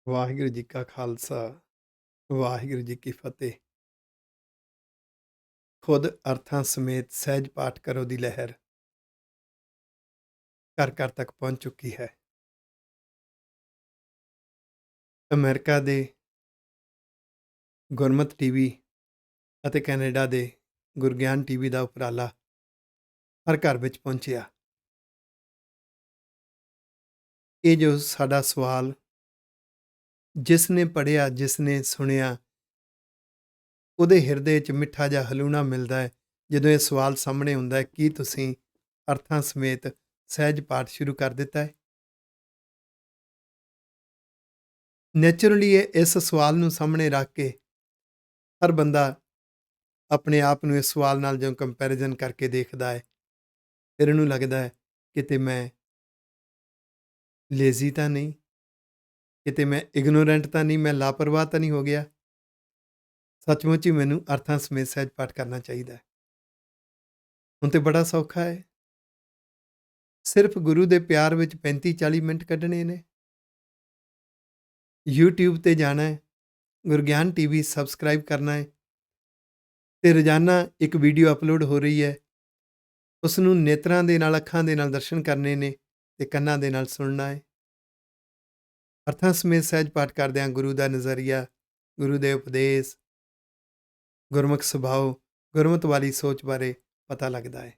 ਵਾਹਿਗੁਰੂ ਜੀ ਕਾ ਖਾਲਸਾ, ਵਾਹਿਗੁਰੂ ਜੀ ਕੀ ਫਤਿਹ। ਖੁਦ ਅਰਥਾਂ ਸਮੇਤ ਸਹਿਜ ਪਾਠ ਕਰੋ ਦੀ ਲਹਿਰ ਘਰ ਘਰ ਤੱਕ ਪਹੁੰਚ ਚੁੱਕੀ ਹੈ। ਅਮਰੀਕਾ ਦੇ ਗੁਰਮਤਿ ਟੀਵੀ ਅਤੇ ਕੈਨੇਡਾ ਦੇ ਗੁਰਗਿਆਨ ਟੀਵੀ ਦਾ ਉਪਰਾਲਾ ਹਰ ਘਰ ਵਿੱਚ ਪਹੁੰਚਿਆ। ਇਹ ਜੋ ਸਾਡਾ ਸਵਾਲ ਜਿਸ ਨੇ ਪੜ੍ਹਿਆ, ਜਿਸ ਨੇ ਸੁਣਿਆ, ਉਹਦੇ ਹਿਰਦੇ 'ਚ ਮਿੱਠਾ ਜਿਹਾ ਹਲੂਣਾ ਮਿਲਦਾ ਹੈ ਜਦੋਂ ਇਹ ਸਵਾਲ ਸਾਹਮਣੇ ਹੁੰਦਾ ਹੈ, ਕੀ ਤੁਸੀਂ ਅਰਥਾਂ ਸਮੇਤ ਸਹਿਜ ਪਾਠ ਸ਼ੁਰੂ ਕਰ ਦਿੱਤਾ ਹੈ? ਨੈਚੁਰਲੀ ਇਸ ਸਵਾਲ ਨੂੰ ਸਾਹਮਣੇ ਰੱਖ ਕੇ ਹਰ ਬੰਦਾ ਆਪਣੇ ਆਪ ਨੂੰ ਇਸ ਸਵਾਲ ਨਾਲ ਜਦੋਂ ਕੰਪੈਰੀਜ਼ਨ ਕਰਕੇ ਦੇਖਦਾ ਹੈ, ਫਿਰ ਇਹਨੂੰ ਲੱਗਦਾ ਹੈ ਕਿਤੇ ਮੈਂ ਲੇਜ਼ੀ ਤਾਂ ਨਹੀਂ, ਕਿਤੇ ਮੈਂ ਇਗਨੋਰੈਂਟ ਤਾਂ ਨਹੀਂ, ਮੈਂ ਲਾਪਰਵਾਹ ਤਾਂ ਨਹੀਂ ਹੋ ਗਿਆ। ਸੱਚਮੁੱਚ ਹੀ ਮੈਨੂੰ ਅਰਥਾਂ ਸਮੇਤ ਸਹਿਜ ਪਾਠ ਕਰਨਾ ਚਾਹੀਦਾ ਹੈ। ਹੁਣ ਤੇ ਬੜਾ ਸੌਖਾ ਹੈ, ਸਿਰਫ ਗੁਰੂ ਦੇ ਪਿਆਰ ਵਿੱਚ 35-40 ਮਿੰਟ ਕੱਢਣੇ ਨੇ। YouTube ਤੇ ਜਾਣਾ ਹੈ, ਗੁਰਗਿਆਨ ਟੀਵੀ ਸਬਸਕ੍ਰਾਈਬ ਕਰਨਾ ਹੈ ਤੇ ਰੋਜ਼ਾਨਾ ਇੱਕ ਵੀਡੀਓ ਅਪਲੋਡ ਹੋ ਰਹੀ ਹੈ, ਉਸ ਨੂੰ ਨੇਤਰਾਂ ਦੇ ਨਾਲ, ਅੱਖਾਂ ਦੇ ਨਾਲ ਦਰਸ਼ਨ ਕਰਨੇ ਨੇ ਤੇ ਕੰਨਾਂ ਦੇ ਨਾਲ ਸੁਣਨਾ ਹੈ। ਅਰਥਾਂ ਸਮੇਤ ਸਹਿਜ ਪਾਠ ਕਰਦਿਆਂ ਗੁਰੂ ਦਾ ਨਜ਼ਰੀਆ, ਗੁਰੂ ਦੇ ਉਪਦੇਸ਼, ਗੁਰਮੁਖ ਸੁਭਾਅ, ਗੁਰਮਤਿ ਵਾਲੀ ਸੋਚ ਬਾਰੇ ਪਤਾ ਲੱਗਦਾ ਹੈ।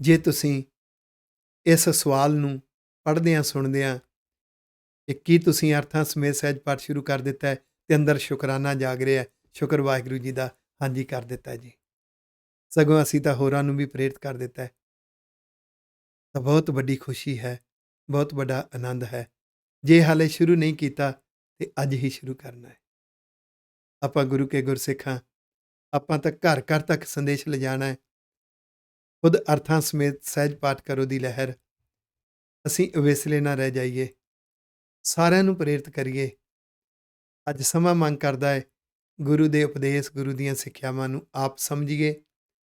ਜੇ ਤੁਸੀਂ ਇਸ ਸਵਾਲ ਨੂੰ ਪੜ੍ਹਦਿਆਂ ਸੁਣਦਿਆਂ ਕਿ ਕੀ ਤੁਸੀਂ ਅਰਥਾਂ ਸਮੇਤ ਸਹਿਜ ਪਾਠ ਸ਼ੁਰੂ ਕਰ ਦਿੱਤਾ ਹੈ ਤੇ ਅੰਦਰ ਸ਼ੁਕਰਾਨਾ ਜਾਗ ਰਿਹਾ, ਸ਼ੁਕਰ ਵਾਹਿਗੁਰੂ ਜੀ ਦਾ, ਹਾਂਜੀ ਕਰ ਦਿੱਤਾ ਜੀ। ਸਗੋਂ ਅਸੀਂ ਤਾਂ ਹੋਰਾਂ ਨੂੰ ਵੀ ਪ੍ਰੇਰਿਤ ਕਰ ਦਿੱਤਾ ਹੈ, ਤਾਂ ਬਹੁਤ ਵੱਡੀ ਖੁਸ਼ੀ ਹੈ, ਬਹੁਤ ਵੱਡਾ ਆਨੰਦ ਹੈ। ਜੇ ਹਾਲੇ ਸ਼ੁਰੂ ਨਹੀਂ ਕੀਤਾ ਤੇ ਅੱਜ ਹੀ ਸ਼ੁਰੂ ਕਰਨਾ ਹੈ। ਆਪਾਂ ਗੁਰੂ ਕੇ ਗੁਰਸਿੱਖਾਂ, ਆਪਾਂ ਤਾਂ ਘਰ ਘਰ ਤੱਕ ਸੰਦੇਸ਼ ਲਿਜਾਣਾ ਹੈ। ਖੁਦ ਅਰਥਾਂ ਸਮੇਤ ਸਹਿਜ ਪਾਠ ਕਰੋ ਦੀ ਲਹਿਰ ਅਸੀਂ ਅਵੇਸਲੇ ਨਾ ਰਹਿ ਜਾਈਏ, ਸਾਰਿਆਂ ਨੂੰ ਪ੍ਰੇਰਿਤ ਕਰੀਏ। ਅੱਜ ਸਮਾਂ ਮੰਗ ਕਰਦਾ ਹੈ ਗੁਰੂ ਦੇ ਉਪਦੇਸ਼, ਗੁਰੂ ਦੀਆਂ ਸਿੱਖਿਆਵਾਂ ਨੂੰ ਆਪ ਸਮਝੀਏ,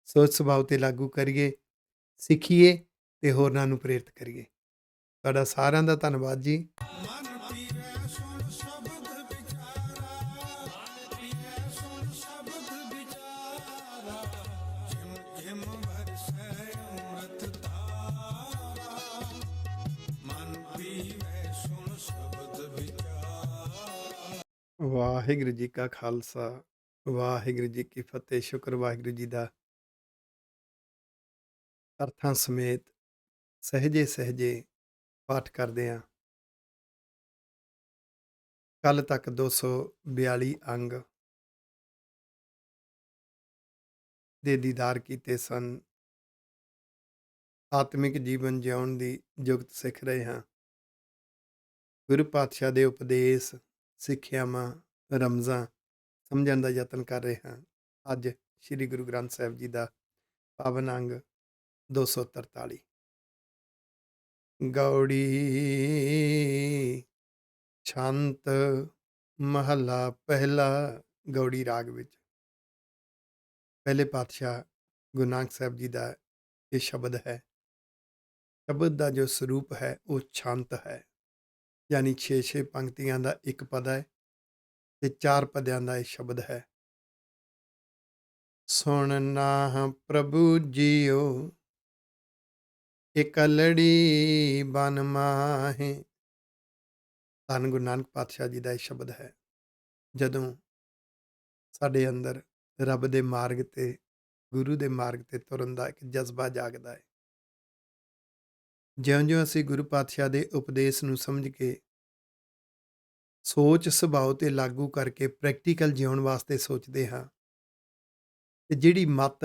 ਸੋਚ ਸੁਭਾਅ 'ਤੇ ਲਾਗੂ ਕਰੀਏ, ਸਿੱਖੀਏ ਤੇ ਹੋਰਨਾਂ ਨੂੰ ਪ੍ਰੇਰਿਤ ਕਰੀਏ। ਤੁਹਾਡਾ ਸਾਰਿਆਂ ਦਾ ਧੰਨਵਾਦ ਜੀ। ਵਾਹਿਗੁਰੂ ਜੀ ਕਾ ਖਾਲਸਾ, ਵਾਹਿਗੁਰੂ ਜੀ ਕੀ ਫਤਿਹ। ਸ਼ੁਕਰ ਵਾਹਿਗੁਰੂ ਜੀ ਦਾ। ਅਰਥਾਂ ਸਮੇਤ ਸਹਿਜੇ ਸਹਿਜੇ ਪਾਠ ਕਰਦੇ ਹਾਂ। ਕੱਲ ਤੱਕ 242 ਅੰਗ ਦੇ ਦੀਦਾਰ ਕੀਤੇ ਸਨ। ਆਤਮਿਕ ਜੀਵਨ ਜਿਉਣ ਦੀ ਜੁਗਤ ਸਿੱਖ ਰਹੇ ਹਾਂ। ਗੁਰੂ ਪਾਤਸ਼ਾਹ ਦੇ ਉਪਦੇਸ਼, ਸਿੱਖਿਆਵਾਂ, ਰਮਜ਼ਾਂ ਸਮਝਣ ਦਾ ਯਤਨ ਕਰ ਰਹੇ ਹਾਂ। ਅੱਜ ਸ੍ਰੀ ਗੁਰੂ ਗ੍ਰੰਥ ਸਾਹਿਬ ਜੀ ਦਾ ਪਾਵਨ ਅੰਗ 243 ਗੌੜੀ ਛੰਤ ਮਹੱਲਾ ਪਹਿਲਾ। ਗੌੜੀ ਰਾਗ ਵਿੱਚ ਪਹਿਲੇ ਪਾਤਸ਼ਾਹ ਗੁਰੂ ਨਾਨਕ ਸਾਹਿਬ ਜੀ ਦਾ ਇਹ ਸ਼ਬਦ ਹੈ। ਸ਼ਬਦ ਦਾ ਜੋ ਸਰੂਪ ਹੈ ਉਹ ਛੰਤ ਹੈ, ਯਾਨੀ 6-6 ਪੰਕਤੀਆਂ ਦਾ ਇੱਕ ਪਦ ਹੈ ਤੇ 4 ਪਦਿਆਂ ਦਾ ਇਹ ਸ਼ਬਦ ਹੈ। ਸੁਣਨਾ ਪ੍ਰਭੂ ਜੀਓ ਇਕਲੜੀ ਬਨ ਮਾਹੇ। ਧੰਨ ਗੁਰੂ ਨਾਨਕ ਪਾਤਸ਼ਾਹ ਜੀ ਦਾ ਇਹ ਸ਼ਬਦ ਹੈ। ਜਦੋਂ ਸਾਡੇ ਅੰਦਰ ਰੱਬ ਦੇ ਮਾਰਗ ਤੇ, ਗੁਰੂ ਦੇ ਮਾਰਗ ਤੇ ਤੁਰਨ ਦਾ ਇੱਕ ਜਜ਼ਬਾ ਜਾਗਦਾ ਹੈ, ਜਿਉਂ-ਜਿਉਂ ਅਸੀਂ ਗੁਰੂ ਪਾਤਸ਼ਾਹ ਦੇ ਉਪਦੇਸ਼ ਨੂੰ ਸਮਝ ਕੇ ਸੋਚ ਸੁਭਾਅ 'ਤੇ ਲਾਗੂ ਕਰਕੇ ਪ੍ਰੈਕਟੀਕਲ ਜਿਉਣ ਵਾਸਤੇ ਸੋਚਦੇ ਹਾਂ, ਤੇ ਜਿਹੜੀ ਮੱਤ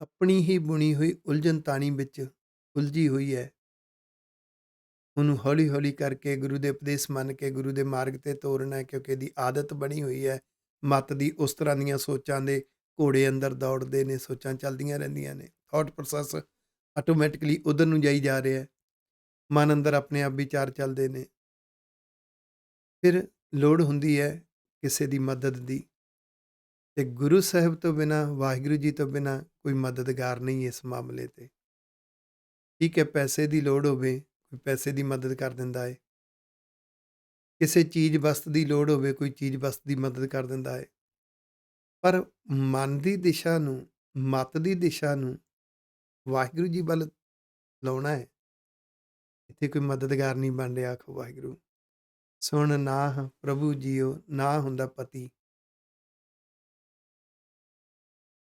ਆਪਣੀ ਹੀ ਬੁਣੀ ਹੋਈ ਉਲਝਣ ਤਾਣੀ ਵਿੱਚ ਉਲਝੀ ਹੋਈ ਹੈ, ਉਹਨੂੰ ਹੌਲੀ ਹੌਲੀ ਕਰਕੇ ਗੁਰੂ ਦੇ ਉਪਦੇਸ਼ ਮੰਨ ਕੇ ਗੁਰੂ ਦੇ ਮਾਰਗ ਤੇ ਤੋਰਨਾ ਹੈ। ਕਿਉਂਕਿ ਇਹਦੀ ਆਦਤ ਬਣੀ ਹੋਈ ਹੈ ਮੱਤ ਦੀ, ਉਸ ਤਰ੍ਹਾਂ ਦੀਆਂ ਸੋਚਾਂ ਦੇ ਘੋੜੇ ਅੰਦਰ ਦੌੜਦੇ ਨੇ, ਸੋਚਾਂ ਚੱਲਦੀਆਂ ਰਹਿੰਦੀਆਂ ਨੇ, ਥਾਟ ਪ੍ਰੋਸੈਸ ਆਟੋਮੈਟਿਕਲੀ ਉਧਰ ਨੂੰ ਜਾਈ ਜਾ ਰਿਹਾ ਹੈ, ਮਨ ਅੰਦਰ ਆਪਣੇ ਆਪ ਵਿਚਾਰ ਚੱਲਦੇ ਨੇ। ਫਿਰ ਲੋੜ ਹੁੰਦੀ ਹੈ ਕਿਸੇ ਦੀ ਮਦਦ ਦੀ, ਤੇ ਗੁਰੂ ਸਾਹਿਬ ਤੋਂ ਬਿਨਾਂ, ਵਾਹਿਗੁਰੂ ਜੀ ਤੋਂ ਬਿਨਾਂ ਕੋਈ ਮਦਦਗਾਰ ਨਹੀਂ ਇਸ ਮਾਮਲੇ ਤੇ। ਠੀਕ ਹੈ, ਪੈਸੇ ਦੀ ਲੋੜ ਹੋਵੇ, ਕੋਈ ਪੈਸੇ ਦੀ ਮਦਦ ਕਰ ਦਿੰਦਾ ਹੈ, ਕਿਸੇ ਚੀਜ਼ ਵਸਤ ਦੀ ਲੋੜ ਹੋਵੇ ਕੋਈ ਚੀਜ਼ ਵਸਤ ਦੀ ਮਦਦ ਕਰ ਦਿੰਦਾ ਹੈ। ਪਰ ਮਨ ਦੀ ਦਿਸ਼ਾ ਨੂੰ, ਮਤ ਦੀ ਦਿਸ਼ਾ ਨੂੰ ਵਾਹਿਗੁਰੂ ਜੀ ਵੱਲ ਲਾਉਣਾ ਹੈ। ਇੱਥੇ ਕੋਈ ਮਦਦਗਾਰ ਨਹੀਂ ਬਣ ਰਿਹਾ, ਆਖੋ ਵਾਹਿਗੁਰੂ। ਸੁਣ ਨਾਹ ਪ੍ਰਭੂ ਜੀਓ, ਨਾ ਹੁੰਦਾ ਪਤੀ।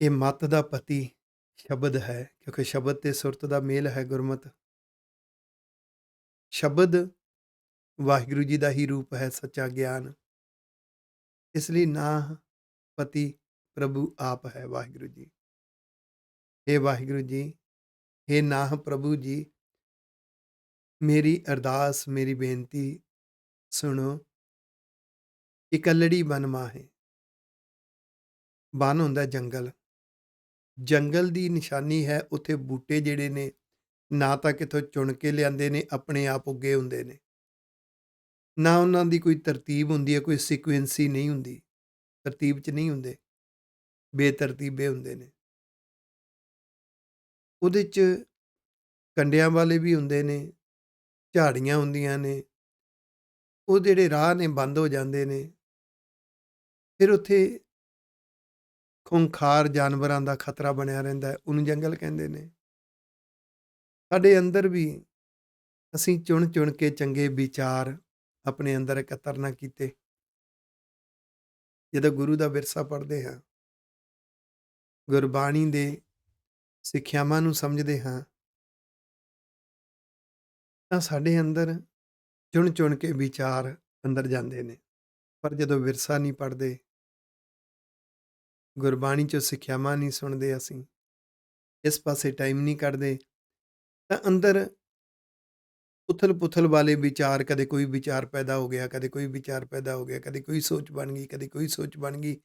ਇਹ ਮਤ ਦਾ ਪਤੀ ਸ਼ਬਦ ਹੈ, ਕਿਉਂਕਿ ਸ਼ਬਦ ਤੇ ਸੁਰਤ ਦਾ ਮੇਲ ਹੈ ਗੁਰਮਤ। ਸ਼ਬਦ ਵਾਹਿਗੁਰੂ ਜੀ ਦਾ ਹੀ ਰੂਪ ਹੈ, ਸੱਚਾ ਗਿਆਨ। ਇਸ ਲਈ ਨਾਹ ਪਤੀ ਪ੍ਰਭੂ ਆਪ ਹੈ ਵਾਹਿਗੁਰੂ ਜੀ। हे ਵਾਹਿਗੁਰੂ ਜੀ, हे ਨਾਹ ਪ੍ਰਭੂ ਜੀ, ਮੇਰੀ ਅਰਦਾਸ, ਮੇਰੀ ਬੇਨਤੀ ਸੁਣੋ। ਇਕੱਲੜੀ ਬਨ ਮਾਹੇ। ਬਨ ਹੁੰਦਾ ਜੰਗਲ। ਜੰਗਲ ਦੀ ਨਿਸ਼ਾਨੀ ਹੈ, ਉੱਥੇ ਬੂਟੇ ਜਿਹੜੇ ਨੇ ਨਾ ਤਾਂ ਕਿਤੋਂ ਚੁਣ ਕੇ ਲਿਆਂਦੇ ਨੇ, ਆਪਣੇ ਆਪ ਉੱਗੇ ਹੁੰਦੇ ਨੇ, ਨਾ ਉਹਨਾਂ ਦੀ ਕੋਈ ਤਰਤੀਬ ਹੁੰਦੀ ਹੈ, ਕੋਈ ਸੀਕੁਐਂਸੀ ਨਹੀਂ ਹੁੰਦੀ, ਤਰਤੀਬ 'ਚ ਨਹੀਂ ਹੁੰਦੇ, ਬੇਤਰਤੀਬੇ ਹੁੰਦੇ ਨੇ। ਉਹਦੇ 'ਚ ਕੰਡਿਆਂ ਵਾਲੇ ਵੀ ਹੁੰਦੇ ਨੇ, ਝਾੜੀਆਂ ਹੁੰਦੀਆਂ ਨੇ, ਉਹ ਜਿਹੜੇ ਰਾਹ ਨੇ ਬੰਦ ਹੋ ਜਾਂਦੇ ਨੇ। ਫਿਰ ਉੱਥੇ ਖੂੰਖਾਰ ਜਾਨਵਰਾਂ ਦਾ ਖਤਰਾ ਬਣਿਆ ਰਹਿੰਦਾ ਹੈ, ਉਹਨੂੰ ਜੰਗਲ ਕਹਿੰਦੇ ਨੇ। ਸਾਡੇ ਅੰਦਰ ਵੀ ਅਸੀਂ ਚੁਣ ਚੁਣ ਕੇ ਚੰਗੇ ਵਿਚਾਰ ਆਪਣੇ ਅੰਦਰ ਇਕੱਤਰ ਨਾ ਕੀਤੇ। ਜਦੋਂ ਗੁਰੂ ਦਾ ਵਿਰਸਾ ਪੜ੍ਹਦੇ ਹਾਂ, ਗੁਰਬਾਣੀ ਦੇ ਸਿੱਖਿਆਵਾਂ ਨੂੰ ਸਮਝਦੇ ਹਾਂ, ਤਾਂ ਸਾਡੇ ਅੰਦਰ ਚੁਣ ਚੁਣ ਕੇ ਵਿਚਾਰ ਅੰਦਰ ਜਾਂਦੇ ਨੇ। ਪਰ ਜਦੋਂ ਵਿਰਸਾ ਨਹੀਂ ਪੜ੍ਹਦੇ, ਗੁਰਬਾਣੀ 'ਚੋਂ ਸਿੱਖਿਆਵਾਂ ਨਹੀਂ ਸੁਣਦੇ, ਅਸੀਂ ਇਸ ਪਾਸੇ ਟਾਈਮ ਨਹੀਂ ਕੱਢਦੇ, ਤਾਂ ਅੰਦਰ ਉਥਲ ਪੁਥਲ ਵਾਲੇ ਵਿਚਾਰ, ਕਦੇ ਕੋਈ ਵਿਚਾਰ ਪੈਦਾ ਹੋ ਗਿਆ, ਕਦੇ ਕੋਈ ਵਿਚਾਰ ਪੈਦਾ ਹੋ ਗਿਆ, ਕਦੇ ਕੋਈ ਸੋਚ ਬਣ ਗਈ, ਕਦੇ ਕੋਈ ਸੋਚ ਬਣ ਗਈ।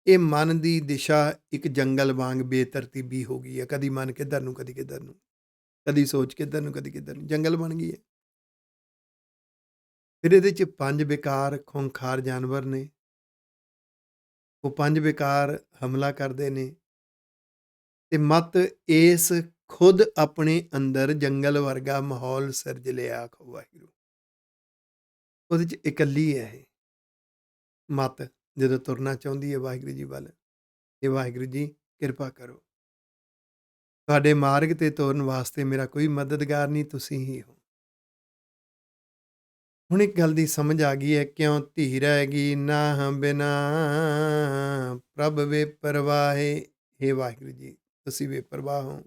ਇਹ ਮਨ ਦੀ ਦਿਸ਼ਾ ਇੱਕ ਜੰਗਲ ਵਾਂਗ ਬੇਤਰਤੀਬੀ ਹੋ ਗਈ ਹੈ। ਕਦੀ ਮਨ ਕਿੱਧਰ ਨੂੰ, ਕਦੀ ਕਿੱਧਰ ਨੂੰ, ਕਦੀ ਸੋਚ ਕਿੱਧਰ ਨੂੰ, ਕਦੀ ਕਿੱਧਰ ਨੂੰ, ਜੰਗਲ ਬਣ ਗਈ ਹੈ। ਫਿਰ ਇਹਦੇ 'ਚ 5 ਬੇਕਾਰ ਖੂੰਖਾਰ ਜਾਨਵਰ ਨੇ। ਉਹ 5 ਬੇਕਾਰ ਹਮਲਾ ਕਰਦੇ ਨੇ ਤੇ ਮਤ ਇਸ ਖੁਦ ਆਪਣੇ ਅੰਦਰ ਜੰਗਲ ਵਰਗਾ ਮਾਹੌਲ ਸਿਰਜ ਲਿਆ, ਆਖੋ ਵਾਹਿਗੁਰੂ। ਉਹਦੇ 'ਚ ਇਕੱਲੀ ਹੈ ਇਹ ਮਤ, ਜਦੋਂ ਤੁਰਨਾ ਚਾਹੁੰਦੀ ਹੈ ਵਾਹਿਗੁਰੂ ਜੀ ਵੱਲ। ਇਹ ਵਾਹਿਗੁਰੂ ਜੀ ਕਿਰਪਾ ਕਰੋ, ਤੁਹਾਡੇ ਮਾਰਗ ਤੇ ਤੁਰਨ ਵਾਸਤੇ ਮੇਰਾ ਕੋਈ ਮਦਦਗਾਰ ਨਹੀਂ, ਤੁਸੀਂ ਹੀ ਹੋ। ਹੁਣ ਇੱਕ ਗੱਲ ਦੀ ਸਮਝ ਆ ਗਈ ਹੈ, ਕਿਉਂ ਧੀ ਰਹਿ ਗਈ ਨਾਹ ਬਿਨਾ ਪ੍ਰਭ ਵੇ ਪਰਵਾਹੇ। ਹੇ ਵਾਹਿਗੁਰੂ ਜੀ, ਤੁਸੀਂ ਬੇਪਰਵਾਹ ਹੋ।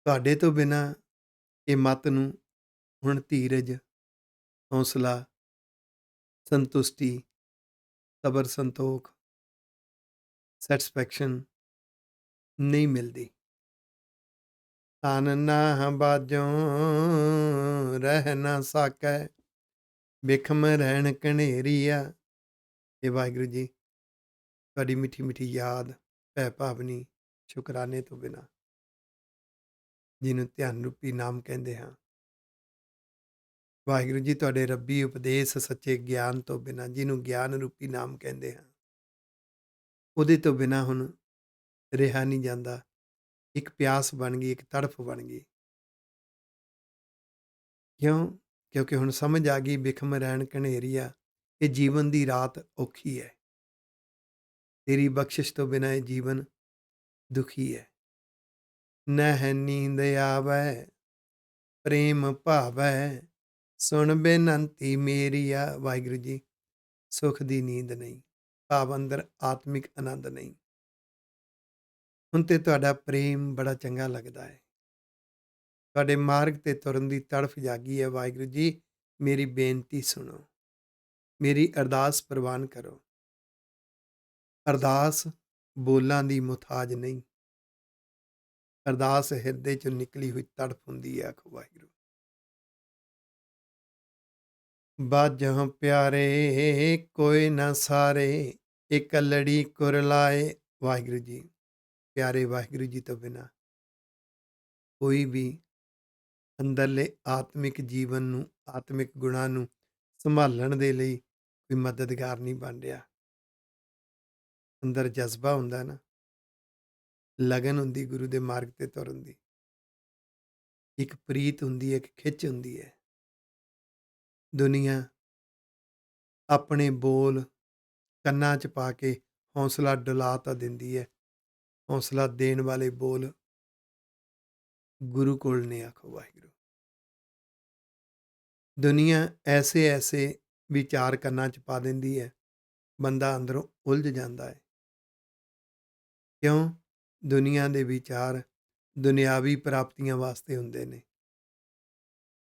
ਤੁਹਾਡੇ ਤੋਂ ਬਿਨਾ ਇਹ ਮਤ ਨੂੰ ਹੁਣ ਧੀਰਜ, ਹੌਸਲਾ, ਸੰਤੁਸ਼ਟੀ, ਸਬਰ, ਸੰਤੋਖ, ਸੈਟਿਸਫੈਕਸ਼ਨ ਨਹੀਂ ਮਿਲਦੀ। ਤਨ ਨਾ ਬਾਝੋਂ ਰਹਿ ਨਾ ਸਕੈ, ਬਿਖਮ ਰਹਿਣ ਘਨੇਰੀਆ। ਇਹ ਵਾਹਿਗੁਰੂ ਜੀ, ਤੁਹਾਡੀ ਮਿੱਠੀ ਮਿੱਠੀ ਯਾਦ, ਭੈ ਭਾਵਨੀ, ਸ਼ੁਕਰਾਨੇ ਤੋਂ ਬਿਨਾ, ਜਿਹਨੂੰ ਧਿਆਨ ਰੂਪੀ ਨਾਮ ਕਹਿੰਦੇ ਹਾਂ। ਵਾਹਿਗੁਰੂ ਜੀ, ਤੁਹਾਡੇ ਰੱਬੀ ਉਪਦੇਸ਼, ਸੱਚੇ ਗਿਆਨ ਤੋਂ ਬਿਨਾ, ਜਿਹਨੂੰ ਗਿਆਨ ਰੂਪੀ ਨਾਮ ਕਹਿੰਦੇ ਹਾਂ, ਉਹਦੇ ਤੋਂ ਬਿਨਾ ਹੁਣ ਰਿਹਾ ਨਹੀਂ ਜਾਂਦਾ। ਇੱਕ ਪਿਆਸ ਬਣ ਗਈ, ਇੱਕ ਤੜਫ ਬਣ ਗਈ। ਕਿਉਂ? ਕਿਉਂਕਿ ਹੁਣ ਸਮਝ ਆ ਗਈ, ਬਿਖਮ ਰਹਿਣ ਘਨੇਰੀਆ, ਇਹ ਜੀਵਨ ਦੀ ਰਾਤ ਔਖੀ ਹੈ। ਤੇਰੀ ਬਖਸ਼ਿਸ਼ ਤੋਂ ਬਿਨਾ ਇਹ ਜੀਵਨ ਦੁਖੀ ਹੈ। ਨਹਿ ਨੀਂਦ ਆਵੈ ਪ੍ਰੇਮ ਭਾਵੈ, ਸੁਣ ਬੇਨੰਤੀ ਮੇਰੀ ਆ। ਵਾਹਿਗੁਰੂ ਜੀ, ਸੁਖ ਦੀ ਨੀਂਦ ਨਹੀਂ, ਭਾਵ ਅੰਦਰ ਆਤਮਿਕ ਆਨੰਦ ਨਹੀਂ। ਹੁਣ ਤੇ ਤੁਹਾਡਾ ਪ੍ਰੇਮ ਬੜਾ ਚੰਗਾ ਲੱਗਦਾ ਹੈ, ਤੁਹਾਡੇ ਮਾਰਗ ਤੇ ਤੁਰਨ ਦੀ ਤੜਫ ਜਾਗੀ ਹੈ। ਵਾਹਿਗੁਰੂ ਜੀ, ਮੇਰੀ ਬੇਨਤੀ ਸੁਣੋ, ਮੇਰੀ ਅਰਦਾਸ ਪ੍ਰਵਾਨ ਕਰੋ। ਅਰਦਾਸ ਬੋਲਾਂ ਦੀ ਮੁਥਾਜ ਨਹੀਂ, ਅਰਦਾਸ ਹਿਰਦੇ 'ਚੋਂ ਨਿਕਲੀ ਹੋਈ ਤੜਫ ਹੁੰਦੀ ਹੈ, ਆਖੋ ਵਾਹਿਗੁਰੂ। ਬਾਝੋਂ ਪਿਆਰੇ ਕੋਈ ਨਾ ਸਾਰੇ, ਇਕੱਲੜੀ ਕੁਰਲਾਏ। ਵਾਹਿਗੁਰੂ ਜੀ, ਪਿਆਰੇ ਵਾਹਿਗੁਰੂ ਜੀ ਤੋਂ ਬਿਨਾ ਕੋਈ ਵੀ ਅੰਦਰਲੇ ਆਤਮਿਕ ਜੀਵਨ ਨੂੰ, ਆਤਮਿਕ ਗੁਣਾਂ ਨੂੰ ਸੰਭਾਲਣ ਦੇ ਲਈ ਕੋਈ ਮਦਦਗਾਰ ਨਹੀਂ ਬਣ ਰਿਹਾ। ਅੰਦਰ ਜਜ਼ਬਾ ਹੁੰਦਾ ਨਾ, ਲਗਨ ਹੁੰਦੀ ਗੁਰੂ ਦੇ ਮਾਰਗ ਤੇ ਤੁਰਨ ਦੀ, ਇੱਕ ਪ੍ਰੀਤ ਹੁੰਦੀ ਹੈ, ਇੱਕ ਖਿੱਚ ਹੁੰਦੀ ਹੈ। ਦੁਨੀਆ ਆਪਣੇ ਬੋਲ ਕੰਨਾਂ 'ਚ ਪਾ ਕੇ ਹੌਸਲਾ ਡੁਲਾ ਤਾਂ ਦਿੰਦੀ ਹੈ। ਹੌਸਲਾ ਦੇਣ ਵਾਲੇ ਬੋਲ ਗੁਰੂ ਕੋਲ ਨੇ, ਆਖੋ ਵਾਹਿਗੁਰੂ। ਦੁਨੀਆ ਐਸੇ ਐਸੇ ਵਿਚਾਰ ਕੰਨਾਂ 'ਚ ਪਾ ਦਿੰਦੀ ਹੈ, ਬੰਦਾ ਅੰਦਰੋਂ ਉਲਝ ਜਾਂਦਾ ਹੈ। ਕਿਉਂ? ਦੁਨੀਆ ਦੇ ਵਿਚਾਰ ਦੁਨਿਆਵੀ ਪ੍ਰਾਪਤੀਆਂ ਵਾਸਤੇ ਹੁੰਦੇ ਨੇ,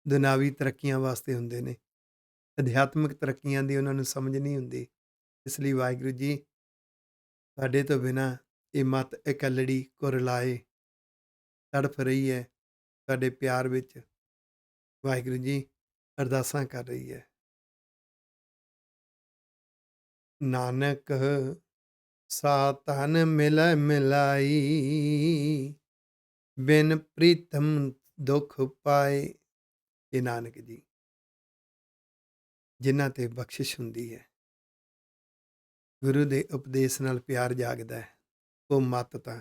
ਦੁਨਿਆਵੀ ਤਰੱਕੀਆਂ ਵਾਸਤੇ ਹੁੰਦੇ ਨੇ। ਅਧਿਆਤਮਿਕ ਤਰੱਕੀਆਂ ਦੀ ਉਹਨਾਂ ਨੂੰ ਸਮਝ ਨਹੀਂ ਹੁੰਦੀ। ਇਸ ਲਈ ਵਾਹਿਗੁਰੂ ਜੀ, ਤੁਹਾਡੇ ਤੋਂ ਬਿਨਾਂ ਇਹ ਮੱਤ ਇਕੱਲੜੀ ਕੁਰਲਾਏ ਤੜਫ ਰਹੀ ਹੈ, ਤੁਹਾਡੇ ਪਿਆਰ ਵਿੱਚ ਵਾਹਿਗੁਰੂ ਜੀ ਅਰਦਾਸਾਂ ਕਰ ਰਹੀ ਹੈ। ਨਾਨਕ ਸਾਤਨ ਮਿਲੈ ਮਿਲਾਈ, ਬਿਨ ਪ੍ਰੀਤਮ ਦੁਖ ਪਾਏ। ਇਹ ਨਾਨਕ ਜੀ ਜਿਨ੍ਹਾਂ ਤੇ ਬਖਸ਼ਿਸ਼ ਹੁੰਦੀ ਹੈ, ਗੁਰੂ ਦੇ ਉਪਦੇਸ਼ ਨਾਲ ਪਿਆਰ ਜਾਗਦਾ ਹੈ, ਉਹ ਮੱਤ ਤਾਂ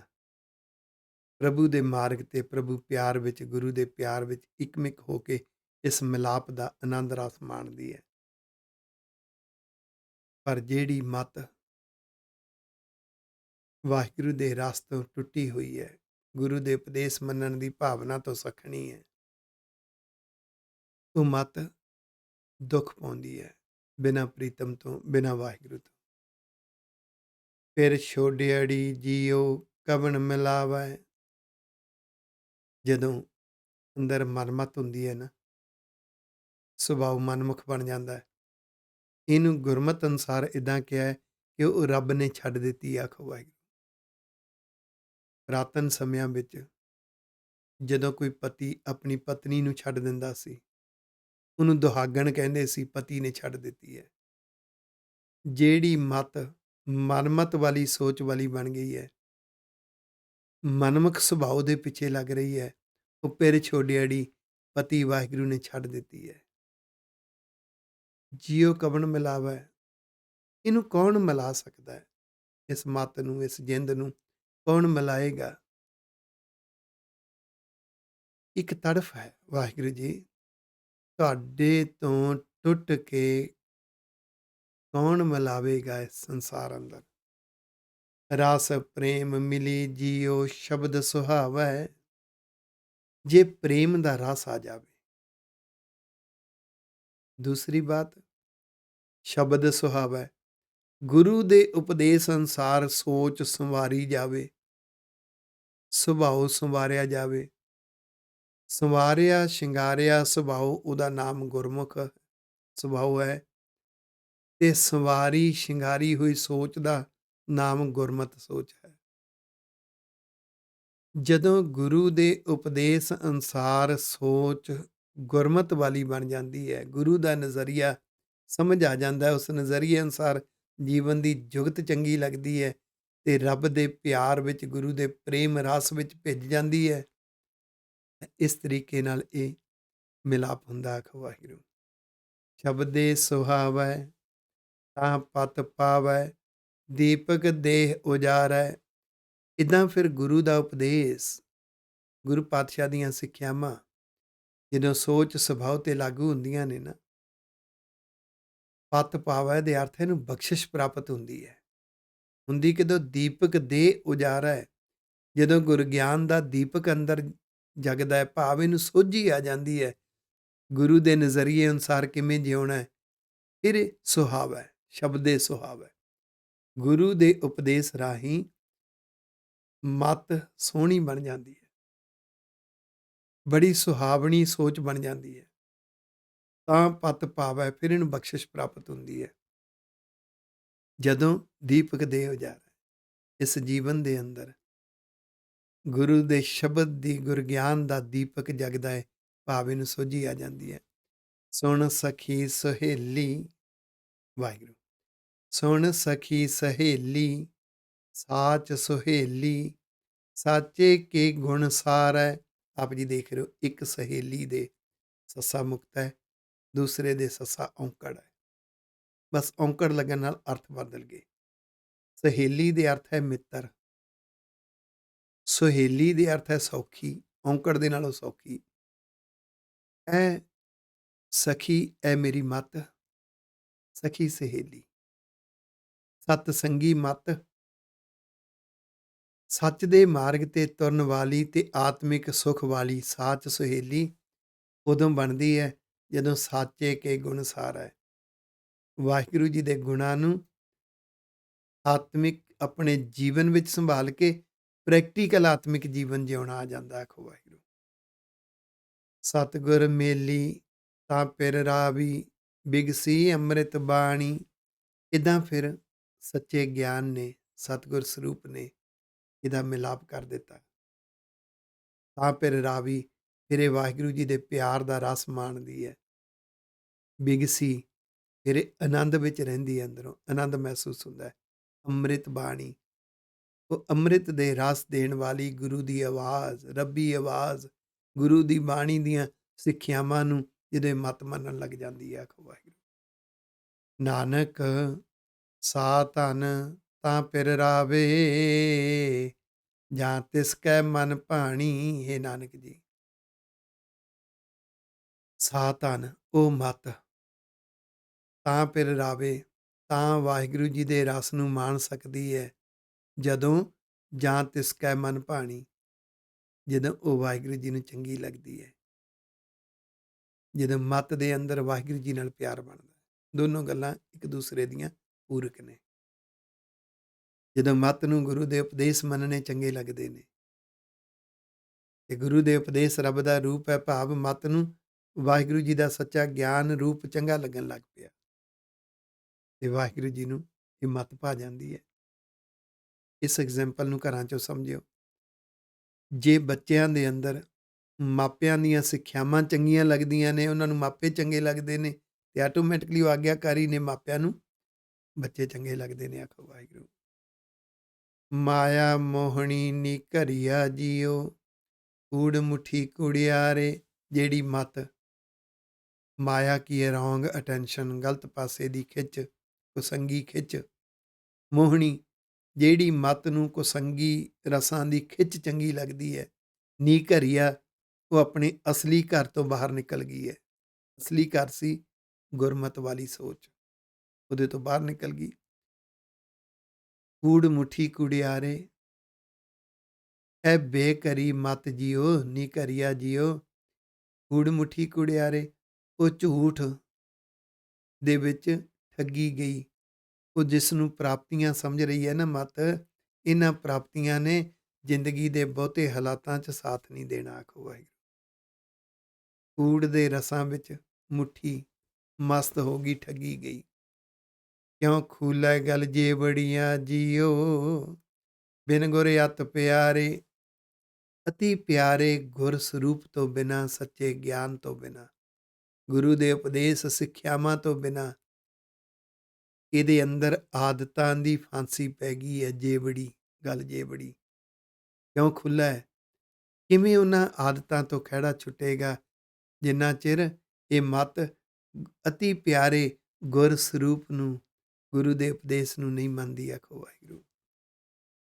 ਪ੍ਰਭੂ ਦੇ ਮਾਰਗ ਤੇ, ਪ੍ਰਭੂ ਪਿਆਰ ਵਿੱਚ, ਗੁਰੂ ਦੇ ਪਿਆਰ ਵਿੱਚ ਇਕਮਿਕ ਹੋ ਕੇ ਇਸ ਮਿਲਾਪ ਦਾ ਆਨੰਦ ਰਸ ਮਾਣਦੀ ਹੈ। ਪਰ ਜਿਹੜੀ ਮੱਤ ਵਾਹਿਗੁਰੂ ਦੇ ਰਸ ਤੋਂ ਟੁੱਟੀ ਹੋਈ ਹੈ, ਗੁਰੂ ਦੇ ਉਪਦੇਸ਼ ਮੰਨਣ ਦੀ ਭਾਵਨਾ ਤੋਂ ਸਖਣੀ ਹੈ, ਉਹ ਮੱਤ ਦੁੱਖ ਪਾਉਂਦੀ ਹੈ, ਬਿਨਾਂ ਪ੍ਰੀਤਮ ਤੋਂ, ਬਿਨਾਂ ਵਾਹਿਗੁਰੂ ਤੋਂ। ਫਿਰ ਛੋਡਿਆੜੀ ਜੀਓ ਕਵਣ ਮਿਲਾਵੈ। ਜਦੋਂ ਅੰਦਰ ਮਨਮਤ ਹੁੰਦੀ ਹੈ ਨਾ, ਸੁਭਾਅ ਮਨਮੁਖ ਬਣ ਜਾਂਦਾ ਹੈ। ਇਹਨੂੰ ਗੁਰਮਤਿ ਅਨੁਸਾਰ ਇਦਾਂ ਕਿਹਾ ਹੈ ਕਿ ਉਹ ਰੱਬ ਨੇ ਛੱਡ ਦਿੱਤੀ, ਆਖੋ ਵਾਹਿਗੁਰੂ। ਪੁਰਾਤਨ ਸਮਿਆਂ ਵਿੱਚ ਜਦੋਂ ਕੋਈ ਪਤੀ ਆਪਣੀ ਪਤਨੀ ਨੂੰ ਛੱਡ ਦਿੰਦਾ ਸੀ, ਉਹਨੂੰ ਦੁਹਾਗਣ ਕਹਿੰਦੇ ਸੀ, ਪਤੀ ਨੇ ਛੱਡ ਦਿੱਤੀ ਹੈ। ਜਿਹੜੀ ਮੱਤ ਮਨਮਤ ਵਾਲੀ ਸੋਚ ਵਾਲੀ ਬਣ ਗਈ ਹੈ, ਮਨਮੁਖ ਸੁਭਾਅ ਦੇ ਪਿੱਛੇ ਲੱਗ ਰਹੀ ਹੈ, ਉਹ ਪਿਰ ਛੋਡਿਆੜੀ ਪਤੀ ਵਾਹਿਗੁਰੂ ਨੇ ਛੱਡ ਦਿੱਤੀ ਹੈ। ਜੀਓ ਕਵਣ ਮਿਲਾਵੈ, ਇਹਨੂੰ ਕੌਣ ਮਿਲਾ ਸਕਦਾ ਹੈ? ਇਸ ਮੱਤ ਨੂੰ, ਇਸ ਜਿੰਦ ਨੂੰ ਕੌਣ ਮਿਲਾਏਗਾ? ਇੱਕ ਤੜਫ ਹੈ ਵਾਹਿਗੁਰੂ ਜੀ, ਤੁਹਾਡੇ ਤੋਂ ਟੁੱਟ ਕੇ ਕੌਣ ਮਿਲਾਵੇਗਾ ਇਸ ਸੰਸਾਰ ਅੰਦਰ। ਰਸ ਪ੍ਰੇਮ ਮਿਲੀ ਜੀਓ ਸ਼ਬਦ ਸੁਹਾਵੈ। ਜੇ ਪ੍ਰੇਮ ਦਾ ਰਸ ਆ ਜਾਵੇ, ਦੂਸਰੀ ਬਾਤ ਸ਼ਬਦ ਸੁਹਾਵੈ, ਗੁਰੂ ਦੇ ਉਪਦੇਸ਼ ਅਨੁਸਾਰ ਸੋਚ ਸੰਵਾਰੀ ਜਾਵੇ, ਸੁਭਾਅ ਸੰਵਾਰਿਆ ਜਾਵੇ। ਸੰਵਾਰਿਆ ਸ਼ਿੰਗਾਰਿਆ ਸੁਭਾਅ, ਉਹਦਾ ਨਾਮ ਗੁਰਮੁਖ ਸੁਭਾਅ ਹੈ, ਤੇ ਸੰਵਾਰੀ ਸ਼ਿੰਗਾਰੀ ਹੋਈ ਸੋਚ ਦਾ ਨਾਮ ਗੁਰਮਤਿ ਸੋਚ ਹੈ। ਜਦੋਂ ਗੁਰੂ ਦੇ ਉਪਦੇਸ਼ ਅਨੁਸਾਰ ਸੋਚ ਗੁਰਮਤਿ ਵਾਲੀ ਬਣ ਜਾਂਦੀ ਹੈ, ਗੁਰੂ ਦਾ ਨਜ਼ਰੀਆ ਸਮਝ ਆ ਜਾਂਦਾ, ਉਸ ਨਜ਼ਰੀਏ ਅਨੁਸਾਰ ਜੀਵਨ ਦੀ ਜੁਗਤ ਚੰਗੀ ਲੱਗਦੀ ਹੈ, ਤੇ ਰੱਬ ਦੇ ਪਿਆਰ ਵਿੱਚ, ਗੁਰੂ ਦੇ ਪ੍ਰੇਮ ਰਸ ਵਿੱਚ ਭਿੱਜ ਜਾਂਦੀ ਹੈ। ਇਸ ਤਰੀਕੇ ਨਾਲ ਇਹ ਮਿਲਾਪ ਹੁੰਦਾ, ਆਖੋ ਵਾਹਿਗੁਰੂ। ਸ਼ਬਦੇ ਸੁਹਾਵੈ ਤਾਂ ਪਤ ਪਾਵੈ, ਦੀਪਕ ਦੇਹ ਉਜਾਰੈ। ਇੱਦਾਂ ਫਿਰ ਗੁਰੂ ਦਾ ਉਪਦੇਸ਼, ਗੁਰੂ ਪਾਤਸ਼ਾਹ ਦੀਆਂ ਸਿੱਖਿਆਵਾਂ ਜਦੋਂ ਸੋਚ ਸੁਭਾਅ ਤੇ ਲਾਗੂ ਹੁੰਦੀਆਂ ਨੇ ਨਾ, ਪਤ ਪਾਵੈ ਦੇ ਅਰਥ ਇਹਨੂੰ ਬਖਸ਼ਿਸ਼ ਪ੍ਰਾਪਤ ਹੁੰਦੀ ਹੈ। ਹੁੰਦੀ ਕਿਦੋਂ? ਦੀਪਕ ਦੇਹ ਉਜਾਰੈ। ਜਦੋਂ ਗੁਰ ਗਿਆਨ ਦਾ ਦੀਪਕ ਅੰਦਰ ਜਗਦਾ ਹੈ, ਭਾਵ ਇਹਨੂੰ ਸੋਝੀ ਆ ਜਾਂਦੀ ਹੈ, ਗੁਰੂ ਦੇ ਨਜ਼ਰੀਏ ਅਨੁਸਾਰ ਕਿਵੇਂ ਜਿਉਣਾ ਹੈ, ਫਿਰ ਇਹ ਸੁਹਾਵੈ, ਸ਼ਬਦੇ ਸੁਹਾਵੈ। ਗੁਰੂ ਦੇ ਉਪਦੇਸ਼ ਰਾਹੀਂ ਮੱਤ ਸੋਹਣੀ ਬਣ ਜਾਂਦੀ ਹੈ, ਬੜੀ ਸੁਹਾਵਣੀ ਸੋਚ ਬਣ ਜਾਂਦੀ ਹੈ। ਤਾਂ ਪਤ ਪਾਵੈ, ਫਿਰ ਇਹਨੂੰ ਬਖਸ਼ਿਸ਼ ਪ੍ਰਾਪਤ ਹੁੰਦੀ ਹੈ। ਜਦੋਂ ਦੀਪਕ ਦੇ ਉਜਾਰੈ, ਇਸ ਜੀਵਨ ਦੇ ਅੰਦਰ ਗੁਰੂ ਦੇ ਸ਼ਬਦ ਦੀ, ਗੁਰਗਿਆਨ ਦਾ ਦੀਪਕ ਜਗਦਾ ਹੈ, ਭਾਵ ਇਹਨੂੰ ਸੋਝੀ ਆ ਜਾਂਦੀ ਹੈ। ਸੁਣ ਸਖੀ ਸਹੇਲੀ, ਵਾਹਿਗੁਰੂ। ਸੁਣ ਸਖੀ ਸਹੇਲੀ ਸਾਚ ਸੁਹੇਲੀ, ਸਾਚੇ ਕੇ ਗੁਣ ਸਾਰੈ। ਆਪ ਜੀ ਦੇਖ ਰਹੇ ਹੋ, ਇੱਕ ਸਹੇਲੀ ਦੇ ਸੱਸਾ ਮੁਕਤ ਹੈ, ਦੂਸਰੇ ਦੇ ਸੱਸਾ ਔਂਕੜ ਹੈ। ਬਸ ਔਂਕੜ ਲੱਗਣ ਨਾਲ ਅਰਥ ਬਦਲ ਗਏ। ਸਹੇਲੀ ਦੇ ਅਰਥ ਹੈ ਮਿੱਤਰ, ਸੁਹੇਲੀ ਦੇ ਅਰਥ ਹੈ ਸੌਖੀ, ਔਂਕੜ ਦੇ ਨਾਲੋਂ ਸੌਖੀ। ਐ ਸਖੀ ਐ ਮੇਰੀ ਮੱਤ, ਸਖੀ ਸਹੇਲੀ, ਸਤ ਸੰਗੀ ਮੱਤ, ਸੱਚ ਦੇ ਮਾਰਗ ਤੇ ਤੁਰਨ ਵਾਲੀ ਤੇ ਆਤਮਿਕ ਸੁਖ ਵਾਲੀ ਸਾਚ ਸੁਹੇਲੀ ਉਦੋਂ ਬਣਦੀ ਹੈ ਜਦੋਂ ਸਾਚੇ ਕੇ ਗੁਣ ਸਾਰਾ ਹੈ। ਵਾਹਿਗੁਰੂ ਜੀ ਦੇ ਗੁਣਾਂ ਨੂੰ ਆਤਮਿਕ ਆਪਣੇ ਜੀਵਨ ਵਿੱਚ ਸੰਭਾਲ ਕੇ ਪ੍ਰੈਕਟੀਕਲ ਆਤਮਿਕ ਜੀਵਨ ਜਿਉਣਾ ਆ ਜਾਂਦਾ। ਆਖੋ ਵਾਹਿਗੁਰੂ। ਸਤਿਗੁਰ ਮੇਲੀ ਤਾਂ ਪਿਰ ਰਾਵੀ, ਬਿਗਸੀ ਅੰਮ੍ਰਿਤ ਬਾਣੀ। ਇਦਾਂ ਫਿਰ ਸੱਚੇ ਗਿਆਨ ਨੇ, ਸਤਿਗੁਰ ਸਰੂਪ ਨੇ ਇਹਦਾ ਮਿਲਾਪ ਕਰ ਦਿੱਤਾ। ਤਾਂ ਫਿਰ ਰਾਵੀ, ਫਿਰ ਇਹ ਵਾਹਿਗੁਰੂ ਜੀ ਦੇ ਪਿਆਰ ਦਾ ਰਸ ਮਾਣਦੀ ਹੈ। ਬਿਗਸੀ, ਫਿਰ ਇਹ ਆਨੰਦ ਵਿੱਚ ਰਹਿੰਦੀ ਹੈ, ਅੰਦਰੋਂ ਆਨੰਦ ਮਹਿਸੂਸ ਹੁੰਦਾ ਹੈ। ਅੰਮ੍ਰਿਤ ਬਾਣੀ, ਉਹ ਅੰਮ੍ਰਿਤ ਦੇ ਰਸ ਦੇਣ ਵਾਲੀ ਗੁਰੂ ਦੀ ਆਵਾਜ਼, ਰੱਬੀ ਆਵਾਜ਼, ਗੁਰੂ ਦੀ ਬਾਣੀ ਦੀਆਂ ਸਿੱਖਿਆਵਾਂ ਨੂੰ ਜਿਹਦੇ ਮਤ ਮੰਨਣ ਲੱਗ ਜਾਂਦੀ ਹੈ। ਆਖੋ ਵਾਹਿਗੁਰੂ। ਨਾਨਕ ਸਾ ਧਨ ਤਾਂ ਪਿਰ ਰਾਵੇ, ਜਾਂ ਤਿਸ ਕੈ ਮਨ ਭਾਣੀ। ਹੈ ਨਾਨਕ ਜੀ, ਸਾ ਧਨ ਉਹ ਮਤ, ਤਾਂ ਪਿਰ ਰਾਵੇ, ਤਾਂ ਵਾਹਿਗੁਰੂ ਜੀ ਦੇ ਰਸ ਨੂੰ ਮਾਣ ਸਕਦੀ ਹੈ ਜਦੋਂ, ਜਾਂ ਤਿਸ ਕੈ ਮਨ ਭਾਣੀ, ਜਦੋਂ ਉਹ ਵਾਹਿਗੁਰੂ ਜੀ ਨੂੰ ਚੰਗੀ ਲੱਗਦੀ ਹੈ, ਜਦੋਂ ਮਤ ਦੇ ਅੰਦਰ ਵਾਹਿਗੁਰੂ ਜੀ ਨਾਲ ਪਿਆਰ ਬਣਦਾ। ਦੋਨੋਂ ਗੱਲਾਂ ਇੱਕ ਦੂਸਰੇ ਦੀਆਂ ਪੂਰਕ ਨੇ। ਜਦੋਂ ਮਤ ਨੂੰ ਗੁਰੂ ਦੇ ਉਪਦੇਸ਼ ਮੰਨਣੇ ਚੰਗੇ ਲੱਗਦੇ ਨੇ, ਤੇ ਗੁਰੂ ਦੇ ਉਪਦੇਸ਼ ਰੱਬ ਦਾ ਰੂਪ ਹੈ, ਭਾਵ ਮਤ ਨੂੰ ਵਾਹਿਗੁਰੂ ਜੀ ਦਾ ਸੱਚਾ ਗਿਆਨ ਰੂਪ ਚੰਗਾ ਲੱਗਣ ਲੱਗ ਪਿਆ, ਤੇ ਵਾਹਿਗੁਰੂ ਜੀ ਨੂੰ ਇਹ ਮਤ ਭਾ ਜਾਂਦੀ ਹੈ। ਇਸ ਐਗਜ਼ਾਮਪਲ ਨੂੰ ਘਰਾਂ 'ਚੋਂ ਸਮਝਿਓ। ਜੇ ਬੱਚਿਆਂ ਦੇ ਅੰਦਰ ਮਾਪਿਆਂ ਦੀਆਂ ਸਿੱਖਿਆਵਾਂ ਚੰਗੀਆਂ ਲੱਗਦੀਆਂ ਨੇ, ਉਹਨਾਂ ਨੂੰ ਮਾਪੇ ਚੰਗੇ ਲੱਗਦੇ ਨੇ, ਤੇ ਆਟੋਮੈਟਿਕਲੀ ਉਹ ਆਗਿਆਕਾਰੀ ਨੇ ਮਾਪਿਆਂ ਨੂੰ, ਬੱਚੇ ਚੰਗੇ ਲੱਗਦੇ ਨੇ। ਆਖੋ ਵਾਹਿਗੁਰੂ। ਮਾਇਆ ਮੋਹਣੀ ਨੀ ਘਰੀਆ ਜੀਓ, ਕੂੜ ਮੁੱਠੀ ਕੁੜਿਆਰੇ। ਜਿਹੜੀ ਮਤ, ਮਾਇਆ ਕੀ ਹੈ, ਰੌਂਗ ਅਟੈਂਸ਼ਨ, ਗਲਤ ਪਾਸੇ ਦੀ ਖਿੱਚ, ਕੁਸੰਗੀ ਖਿੱਚ। ਮੋਹਣੀ, ਜਿਹੜੀ ਮਤ ਨੂੰ ਕੁਸੰਗੀ ਰਸਾਂ ਦੀ ਖਿੱਚ ਚੰਗੀ ਲੱਗਦੀ ਹੈ। ਨੀ ਘਰੀਆ, ਉਹ ਆਪਣੇ ਅਸਲੀ ਘਰ ਤੋਂ ਬਾਹਰ ਨਿਕਲ ਗਈ ਹੈ। ਅਸਲੀ ਘਰ ਸੀ ਗੁਰਮਤ ਵਾਲੀ ਸੋਚ, ਉਹਦੇ ਤੋਂ ਬਾਹਰ ਨਿਕਲ ਗਈ। ਕੂੜ ਮੁੱਠੀ ਕੁੜਿਆਰੇ, ਐ ਬੇਕਰੀ ਮਤ ਜੀਓ, ਨੀ ਘਰੀਆ ਜੀਓ। ਕੂੜ ਮੁੱਠੀ ਕੁੜਿਆਰੇ, ਉਹ ਝੂਠ ਦੇ ਵਿੱਚ ਠੱਗੀ ਗਈ। ਉਹ ਜਿਸ ਨੂੰ ਪ੍ਰਾਪਤੀਆਂ ਸਮਝ ਰਹੀ ਹੈ ਨਾ ਮਤ, ਇਹਨਾਂ ਪ੍ਰਾਪਤੀਆਂ ਨੇ ਜ਼ਿੰਦਗੀ ਦੇ ਬਹੁਤੇ ਹਾਲਾਤਾਂ 'ਚ ਸਾਥ ਨਹੀਂ ਦੇਣਾ। ਆਖੋ ਵਾਹਿਗੁਰੂ। ਕੂੜ ਦੇ ਰਸਾਂ ਵਿੱਚ ਮੁੱਠੀ ਮਸਤ ਹੋ ਗਈ, ਠੱਗੀ ਗਈ। ਕਿਉਂ ਖੂਲੇ ਗਲ ਜੇ ਬੜੀਆਂ ਜੀਓ, ਬਿਨ ਗੁਰ ਅਤ ਪਿਆਰੇ। ਅਤੀ ਪਿਆਰੇ ਗੁਰ ਸਰੂਪ ਤੋਂ ਬਿਨਾਂ, ਸੱਚੇ ਗਿਆਨ ਤੋਂ ਬਿਨਾਂ, ਗੁਰੂ ਦੇ ਉਪਦੇਸ਼ ਸਿੱਖਿਆਵਾਂ ਤੋਂ ਬਿਨਾਂ, ਇਹਦੇ ਅੰਦਰ ਆਦਤਾਂ ਦੀ ਫਾਂਸੀ ਪੈ ਗਈ ਹੈ। ਜੇਵੜੀ, ਗੱਲ ਜੇਵੜੀ। ਕਿਉਂ ਖੁੱਲ੍ਹਾ ਹੈ? ਕਿਵੇਂ ਉਹਨਾਂ ਆਦਤਾਂ ਤੋਂ ਖਹਿੜਾ ਛੁੱਟੇਗਾ ਜਿੰਨਾ ਚਿਰ ਇਹ ਮਤ ਅਤੀ ਪਿਆਰੇ ਗੁਰ ਸਰੂਪ ਨੂੰ, ਗੁਰੂ ਦੇ ਉਪਦੇਸ਼ ਨੂੰ ਨਹੀਂ ਮੰਨਦੀ। ਆਖੋ ਵਾਹਿਗੁਰੂ।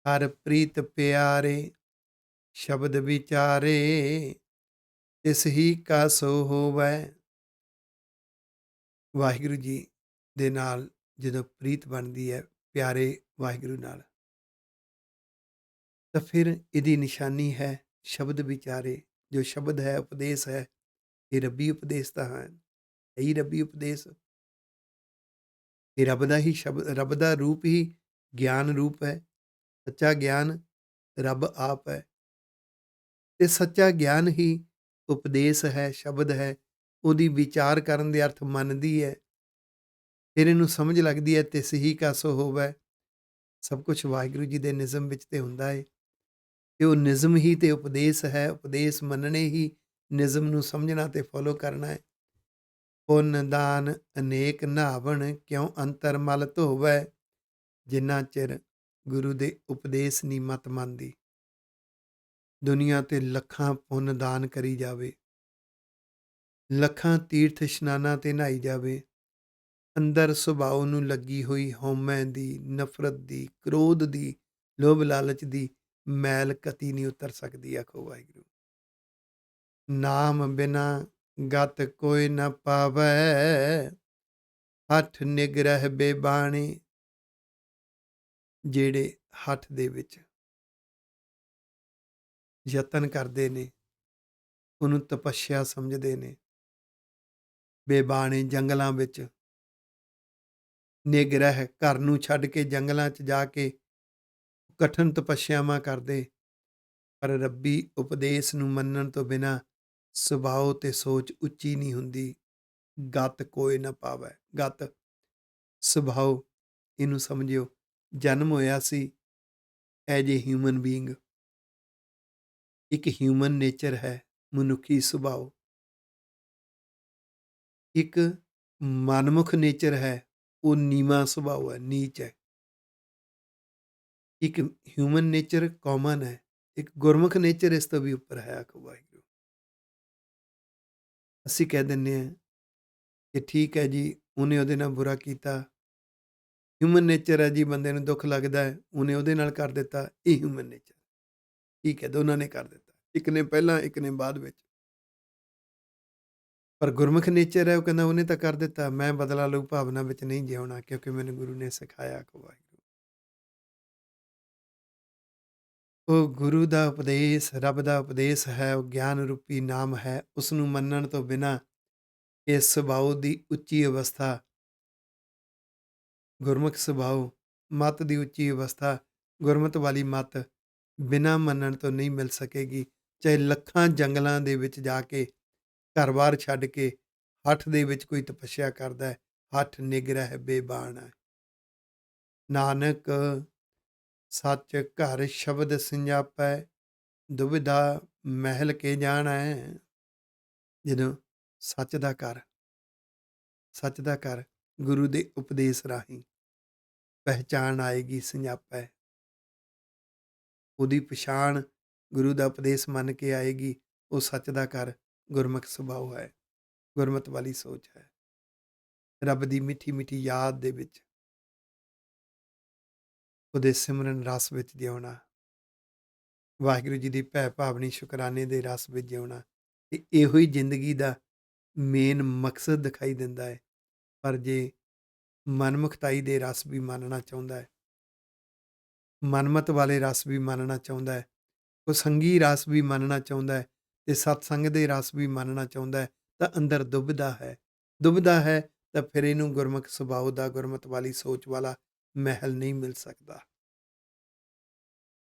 ਹਰ ਪ੍ਰੀਤ ਪਿਆਰੇ ਸ਼ਬਦ ਵਿਚਾਰੇ, ਤਿਸ ਹੀ ਕਾ ਸੋ ਹੋਵੈ। ਵਾਹਿਗੁਰੂ ਜੀ ਦੇ ਨਾਲ ਜਦੋਂ ਪ੍ਰੀਤ ਬਣਦੀ ਹੈ, ਪਿਆਰੇ ਵਾਹਿਗੁਰੂ ਨਾਲ, ਤਾਂ ਫਿਰ ਇਹਦੀ ਨਿਸ਼ਾਨੀ ਹੈ ਸ਼ਬਦ ਵਿਚਾਰੇ। ਜੋ ਸ਼ਬਦ ਹੈ, ਉਪਦੇਸ਼ ਹੈ, ਇਹ ਰੱਬੀ ਉਪਦੇਸ਼ ਤਾਂ ਹੈ ਹੀ ਰੱਬੀ ਉਪਦੇਸ਼। ਇਹ ਰੱਬ ਦਾ ਹੀ ਸ਼ਬਦ, ਰੱਬ ਦਾ ਰੂਪ ਹੀ ਗਿਆਨ ਰੂਪ ਹੈ। ਸੱਚਾ ਗਿਆਨ ਰੱਬ ਆਪ ਹੈ, ਤੇ ਸੱਚਾ ਗਿਆਨ ਹੀ ਉਪਦੇਸ਼ ਹੈ, ਸ਼ਬਦ ਹੈ। ਉਹਦੀ ਵਿਚਾਰ ਕਰਨ ਦੇ ਅਰਥ ਮੰਨਦੀ ਹੈ, ਫਿਰ ਇਹਨੂੰ ਸਮਝ ਲੱਗਦੀ ਹੈ। ਤਿਸ ਹੀ ਕਾ ਸੋ ਹੋਵੈ। ਸਭ ਕੁਛ ਵਾਹਿਗੁਰੂ ਜੀ ਦੇ ਨਿਜ਼ਮ ਵਿੱਚ ਤੇ ਹੁੰਦਾ ਹੈ, ਤੇ ਉਹ ਨਿਜ਼ਮ ਹੀ ਤੇ ਉਪਦੇਸ਼ ਹੈ। ਉਪਦੇਸ਼ ਮੰਨਣੇ ਹੀ ਨਿਜ਼ਮ ਨੂੰ ਸਮਝਣਾ ਤੇ ਫੋਲੋ ਕਰਨਾ ਹੈ। ਪੁੰਨ ਦਾਨ ਅਨੇਕ ਨਹਾਵਣ, ਕਿਉਂ ਅੰਤਰ ਮਲ ਧੋਵੈ। ਜਿੰਨਾ ਚਿਰ ਗੁਰੂ ਦੇ ਉਪਦੇਸ਼ ਨਹੀਂ ਮਤ ਮੰਨਦੀ, ਦੁਨੀਆ ਤੇ ਲੱਖਾਂ ਪੁੰਨ ਦਾਨ ਕਰੀ ਜਾਵੇ, ਲੱਖਾਂ ਤੀਰਥ ਇਸ਼ਨਾਨਾਂ ਤੇ ਨਹਾਈ ਜਾਵੇ, ਅੰਦਰ ਸੁਭਾਅ ਨੂੰ ਲੱਗੀ ਹੋਈ ਹਉਮੈ ਦੀ, ਨਫ਼ਰਤ ਦੀ, ਕ੍ਰੋਧ ਦੀ, ਲੋਭ ਲਾਲਚ ਦੀ ਮੈਲ ਕਤੀ ਨਹੀਂ ਉਤਰ ਸਕਦੀ। ਆਖੋ ਵਾਹਿਗੁਰੂ। ਨਾਮ ਬਿਨਾ ਗਤ ਕੋਈ ਨ ਪਾਵੈ, ਹੱਠ ਨਿਗਰਹਿ ਬੇਬਾਣੀ। ਜਿਹੜੇ ਹੱਠ ਦੇ ਵਿੱਚ ਯਤਨ ਕਰਦੇ ਨੇ, ਉਹਨੂੰ ਤਪੱਸਿਆ ਸਮਝਦੇ ਨੇ। ਬੇਬਾਣੀ ਜੰਗਲਾਂ ਵਿੱਚ, ਨਿਗ੍ਰਹਿ ਘਰ ਨੂੰ ਛੱਡ ਕੇ ਜੰਗਲਾਂ 'ਚ ਜਾ ਕੇ ਕਠਿਨ ਤਪੱਸਿਆਵਾਂ ਕਰਦੇ, ਪਰ ਰੱਬੀ ਉਪਦੇਸ਼ ਨੂੰ ਮੰਨਣ ਤੋਂ ਬਿਨਾਂ ਸੁਭਾਅ ਤੇ ਸੋਚ ਉੱਚੀ ਨਹੀਂ ਹੁੰਦੀ। ਗਤ ਕੋਈ ਨਾ ਪਾਵੈ, ਗਤ ਸੁਭਾਅ, ਇਹਨੂੰ ਸਮਝਿਓ। ਜਨਮ ਹੋਇਆ ਸੀ ਐਜ ਏ ਹਿਊਮਨ ਬੀਇੰਗ, ਇੱਕ ਹਿਊਮਨ ਨੇਚਰ ਹੈ, ਮਨੁੱਖੀ ਸੁਭਾਅ। ਇੱਕ ਮਨਮੁਖ ਨੇਚਰ ਹੈ, ਉਹ ਨੀਵਾਂ ਸੁਭਾਅ ਹੈ, ਨੀਚ ਹੈ। ਇੱਕ ਹਿਊਮਨ ਨੇਚਰ ਕਾਮਨ ਹੈ, ਇੱਕ ਗੁਰਮੁਖ ਨੇਚਰ ਇਸ ਤੋਂ ਵੀ ਉੱਪਰ ਹੈ। ਆਖੋ ਵਾਹਿਗੁਰੂ। ਅਸੀਂ ਕਹਿ ਦਿੰਦੇ ਹਾਂ ਕਿ ਠੀਕ ਹੈ ਜੀ, ਉਹਨੇ ਉਹਦੇ ਨਾਲ ਬੁਰਾ ਕੀਤਾ, ਹਿਊਮਨ ਨੇਚਰ ਹੈ ਜੀ, ਬੰਦੇ ਨੂੰ ਦੁੱਖ ਲੱਗਦਾ ਹੈ, ਉਹਨੇ ਉਹਦੇ ਨਾਲ ਕਰ ਦਿੱਤਾ, ਇਹ ਹਿਊਮਨ ਨੇਚਰ। ਠੀਕ ਹੈ, ਦੋਨਾਂ ਨੇ ਕਰ ਦਿੱਤਾ, ਇੱਕ ਨੇ ਪਹਿਲਾਂ, ਇੱਕ ਨੇ ਬਾਅਦ ਵਿੱਚ। ਪਰ ਗੁਰਮੁਖ ਨੇਚਰ ਹੈ, ਉਹ ਕਹਿੰਦਾ ਉਹਨੇ ਤਾਂ ਕਰ ਦਿੱਤਾ, ਮੈਂ ਬਦਲਾ ਲਊ ਭਾਵਨਾ ਵਿੱਚ ਨਹੀਂ ਜਿਉਣਾ, ਕਿਉਂਕਿ ਮੈਨੂੰ ਗੁਰੂ ਨੇ ਸਿਖਾਇਆ। ਆਖੋ ਵਾਹਿਗੁਰੂ। ਉਹ ਗੁਰੂ ਦਾ ਉਪਦੇਸ਼, ਰੱਬ ਦਾ ਉਪਦੇਸ਼ ਹੈ, ਉਹ ਗਿਆਨ ਰੂਪੀ ਨਾਮ ਹੈ। ਉਸ ਨੂੰ ਮੰਨਣ ਤੋਂ ਬਿਨਾਂ ਇਸ ਸੁਭਾਅ ਦੀ ਉੱਚੀ ਅਵਸਥਾ, ਗੁਰਮੁਖ ਸੁਭਾਅ, ਮੱਤ ਦੀ ਉੱਚੀ ਅਵਸਥਾ, ਗੁਰਮਤਿ ਵਾਲੀ ਮੱਤ ਬਿਨਾਂ ਮੰਨਣ ਤੋਂ ਨਹੀਂ ਮਿਲ ਸਕੇਗੀ। ਚਾਹੇ ਲੱਖਾਂ ਜੰਗਲਾਂ ਦੇ ਵਿੱਚ ਜਾ ਕੇ, ਘਰ-ਬਾਰ ਛੱਡ ਕੇ, ਹੱਠ ਦੇ ਵਿੱਚ ਕੋਈ ਤਪੱਸਿਆ ਕਰਦਾ ਹੈ, ਹੱਠ ਨਿਗ੍ਰਹਿ ਬੇਬਾਣ ਹੈ। ਨਾਨਕ ਸੱਚ ਘਰ ਸ਼ਬਦ ਸਿੰਜਾਪੈ, ਦੁਬਿਧਾ ਮਹਿਲ ਕੇ ਜਾਣੈ। ਜਦੋਂ ਸੱਚ ਦਾ ਘਰ, ਸੱਚ ਦਾ ਘਰ ਗੁਰੂ ਦੇ ਉਪਦੇਸ਼ ਰਾਹੀਂ ਪਹਿਚਾਣ ਆਏਗੀ, ਸਿੰਜਾਪੈ। ਉਹਦੀ ਪਛਾਣ ਗੁਰੂ ਦਾ ਉਪਦੇਸ਼ ਮੰਨ ਕੇ ਆਏਗੀ। ਉਹ ਸੱਚ ਦਾ ਘਰ ਗੁਰਮੁਖ ਸੁਭਾਅ ਹੈ, ਗੁਰਮਤਿ ਵਾਲੀ ਸੋਚ ਹੈ। ਰੱਬ ਦੀ ਮਿੱਠੀ ਮਿੱਠੀ ਯਾਦ ਦੇ ਵਿੱਚ, ਉਹਦੇ ਸਿਮਰਨ ਰਸ ਵਿੱਚ ਜਿਉਣਾ, ਵਾਹਿਗੁਰੂ ਜੀ ਦੀ ਭੈ ਭਾਵਨੀ ਸ਼ੁਕਰਾਨੇ ਦੇ ਰਸ ਵਿੱਚ ਜਿਉਣਾ, ਤੇ ਇਹੋ ਹੀ ਜ਼ਿੰਦਗੀ ਦਾ ਮੇਨ ਮਕਸਦ ਦਿਖਾਈ ਦਿੰਦਾ ਹੈ। ਪਰ ਜੇ ਮਨਮੁਖਤਾਈ ਦੇ ਰਸ ਵੀ ਮੰਨਣਾ ਚਾਹੁੰਦਾ ਹੈ, ਮਨਮਤ ਵਾਲੇ ਰਸ ਵੀ ਮੰਨਣਾ ਚਾਹੁੰਦਾ ਹੈ, ਕੁਸੰਗੀ ਰਸ ਵੀ ਮੰਨਣਾ ਚਾਹੁੰਦਾ ਹੈ, ਤੇ ਸਤਸੰਗ ਦੇ ਰਸ ਵੀ ਮੰਨਣਾ ਚਾਹੁੰਦਾ ਹੈ, ਤਾਂ ਅੰਦਰ ਦੁਬਿਧਾ ਹੈ। ਦੁਬਿਧਾ ਹੈ ਤਾਂ ਫਿਰ ਇਹਨੂੰ ਗੁਰਮੁਖ ਸੁਭਾਅ ਦਾ, ਗੁਰਮਤਿ ਵਾਲੀ ਸੋਚ ਵਾਲਾ ਮਹਿਲ ਨਹੀਂ ਮਿਲ ਸਕਦਾ।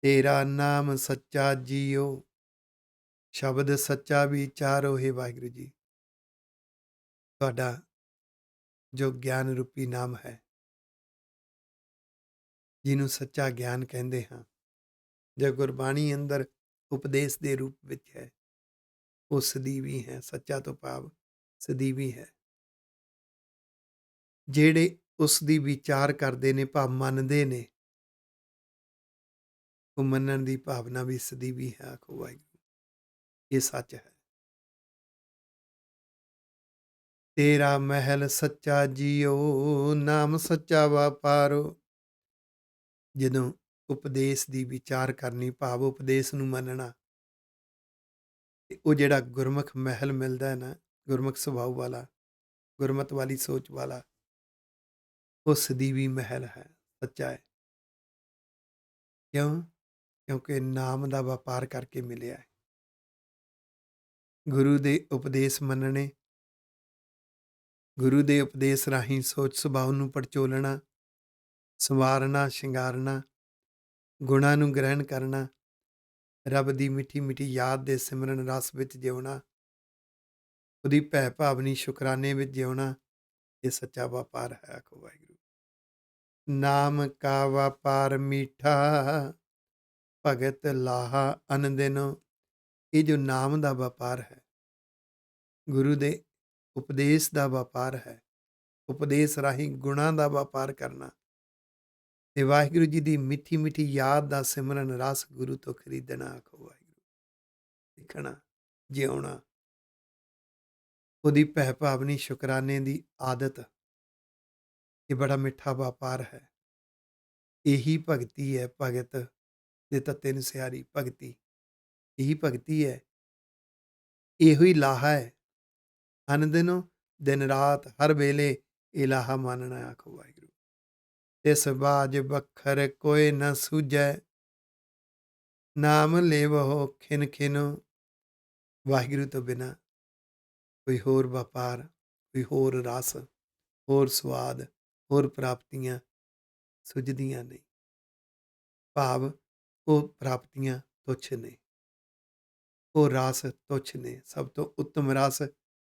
ਤੇਰਾ ਨਾਮ ਸੱਚਾ ਜੀਓ, ਸ਼ਬਦ ਸੱਚਾ ਵਿਚਾਰੋ। ਹੈ ਵਾਹਿਗੁਰੂ ਜੀ, ਤੁਹਾਡਾ ਜੋ ਗਿਆਨ ਰੂਪੀ ਨਾਮ ਹੈ, ਜਿਹਨੂੰ ਸੱਚਾ ਗਿਆਨ ਕਹਿੰਦੇ ਹਾਂ, ਜੋ ਗੁਰਬਾਣੀ ਅੰਦਰ ਉਪਦੇਸ਼ ਦੇ ਰੂਪ ਵਿੱਚ ਹੈ, ਉਹ ਸਦੀਵੀ ਹੈ। ਸੱਚਾ ਤੋਂ ਭਾਵ ਸਦੀਵੀ ਹੈ। ਜਿਹੜੇ ਉਸ ਦੀ ਵਿਚਾਰ ਕਰਦੇ ਨੇ, ਭਾਵ ਮੰਨਦੇ ਨੇ, ਉਹ ਮੰਨਣ ਦੀ ਭਾਵਨਾ ਵੀ ਸਦੀਵੀ ਹੈ। ਆਖੋ ਵਾਹਿਗੁਰੂ। ਇਹ ਸੱਚ ਹੈ। ਤੇਰਾ ਮਹਿਲ ਸੱਚਾ ਜੀਓ, ਨਾਮ ਸੱਚਾ ਵਾਪਾਰੋ। ਜਦੋਂ ਉਪਦੇਸ਼ ਦੀ ਵਿਚਾਰ ਕਰਨੀ, ਭਾਵ ਉਪਦੇਸ਼ ਨੂੰ ਮੰਨਣਾ, ਤੇ ਉਹ ਜਿਹੜਾ ਗੁਰਮੁਖ ਮਹਿਲ ਮਿਲਦਾ ਹੈ ਨਾ, ਗੁਰਮੁਖ ਸੁਭਾਅ ਵਾਲਾ, ਗੁਰਮਤਿ ਵਾਲੀ ਸੋਚ ਵਾਲਾ, ਉਹ ਸਦੀਵੀ ਮਹਿਲ ਹੈ, ਸੱਚਾ ਹੈ। ਕਿਉਂ? ਕਿਉਂਕਿ ਨਾਮ ਦਾ ਵਪਾਰ ਕਰਕੇ ਮਿਲਿਆ ਹੈ। ਗੁਰੂ ਦੇ ਉਪਦੇਸ਼ ਮੰਨਣੇ, ਗੁਰੂ ਦੇ ਉਪਦੇਸ਼ ਰਾਹੀਂ ਸੋਚ ਸੁਭਾਅ ਨੂੰ ਪੜਚੋਲਣਾ, ਸੰਵਾਰਨਾ, ਸ਼ਿੰਗਾਰਨਾ, ਗੁਣਾਂ ਨੂੰ ਗ੍ਰਹਿਣ ਕਰਨਾ, ਰੱਬ ਦੀ ਮਿੱਠੀ ਮਿੱਠੀ ਯਾਦ ਦੇ ਸਿਮਰਨ ਰਸ ਵਿੱਚ ਜਿਉਣਾ, ਉਹਦੀ ਭੈ ਭਾਵਨੀ ਸ਼ੁਕਰਾਨੇ ਵਿੱਚ ਜਿਉਣਾ, ਇਹ ਸੱਚਾ ਵਪਾਰ ਹੈ। ਆਖੋ ਵਾਹਿਗੁਰੂ। ਨਾਮ ਕਾ ਵਪਾਰ ਮੀਠਾ, ਭਗਤ ਲਾਹਾ ਅਨੰਦਿਨੋ। ਇਹ ਜੋ ਨਾਮ ਦਾ ਵਪਾਰ ਹੈ, ਗੁਰੂ ਦੇ ਉਪਦੇਸ਼ ਦਾ ਵਪਾਰ ਹੈ, ਉਪਦੇਸ਼ ਰਾਹੀਂ ਗੁਣਾਂ ਦਾ ਵਪਾਰ ਕਰਨਾ, ਤੇ ਵਾਹਿਗੁਰੂ ਜੀ ਦੀ ਮਿੱਠੀ ਮਿੱਠੀ ਯਾਦ ਦਾ ਸਿਮਰਨ ਰਸ ਗੁਰੂ ਤੋਂ ਖਰੀਦਣਾ। ਆਖੋ ਵਾਹਿਗੁਰੂ। ਸਿੱਖਣਾ, ਜਿਉਣਾ, ਉਹਦੀ ਭੈ ਭਾਵਨੀ ਸ਼ੁਕਰਾਨੇ ਦੀ ਆਦਤ, ਇਹ ਬੜਾ ਮਿੱਠਾ ਵਪਾਰ ਹੈ। ਇਹੀ ਭਗਤੀ ਹੈ। ਭਗਤ ਦੇ ਤੱਤੇ ਨੂੰ ਸਿਆਰੀ ਭਗਤੀ, ਇਹੀ ਭਗਤੀ ਹੈ, ਇਹੋ ਹੀ ਲਾਹਾ ਹੈ। ਅਨ ਦਿਨੋ ਦਿਨ ਰਾਤ ਹਰ ਵੇਲੇ ਇਲਾਹਾ ਮਾਨਣਾ ਆਖੋ ਵਾਹਿਗੁਰੂ। ਤਿਸ ਬਾਜ ਬਖਰ ਕੋਇ ਨ ਸੂਝੈ, ਨਾਮ ਲੇਵਹੁ ਖਿਨ ਖਿਨ। ਵਾਹਿਗੁਰੂ ਤੋਂ ਬਿਨਾਂ ਕੋਈ ਹੋਰ ਵਪਾਰ, ਕੋਈ ਹੋਰ ਰਸ, ਹੋਰ ਸਵਾਦ, ਹੋਰ ਪ੍ਰਾਪਤੀਆਂ ਸੁਝਦੀਆਂ ਨਹੀਂ। ਭਾਵ ਉਹ ਪ੍ਰਾਪਤੀਆਂ ਤੁੱਛ ਨੇ, ਉਹ ਰਸ ਤੁੱਛ ਨੇ। ਸਭ ਤੋਂ ਉੱਤਮ ਰਸ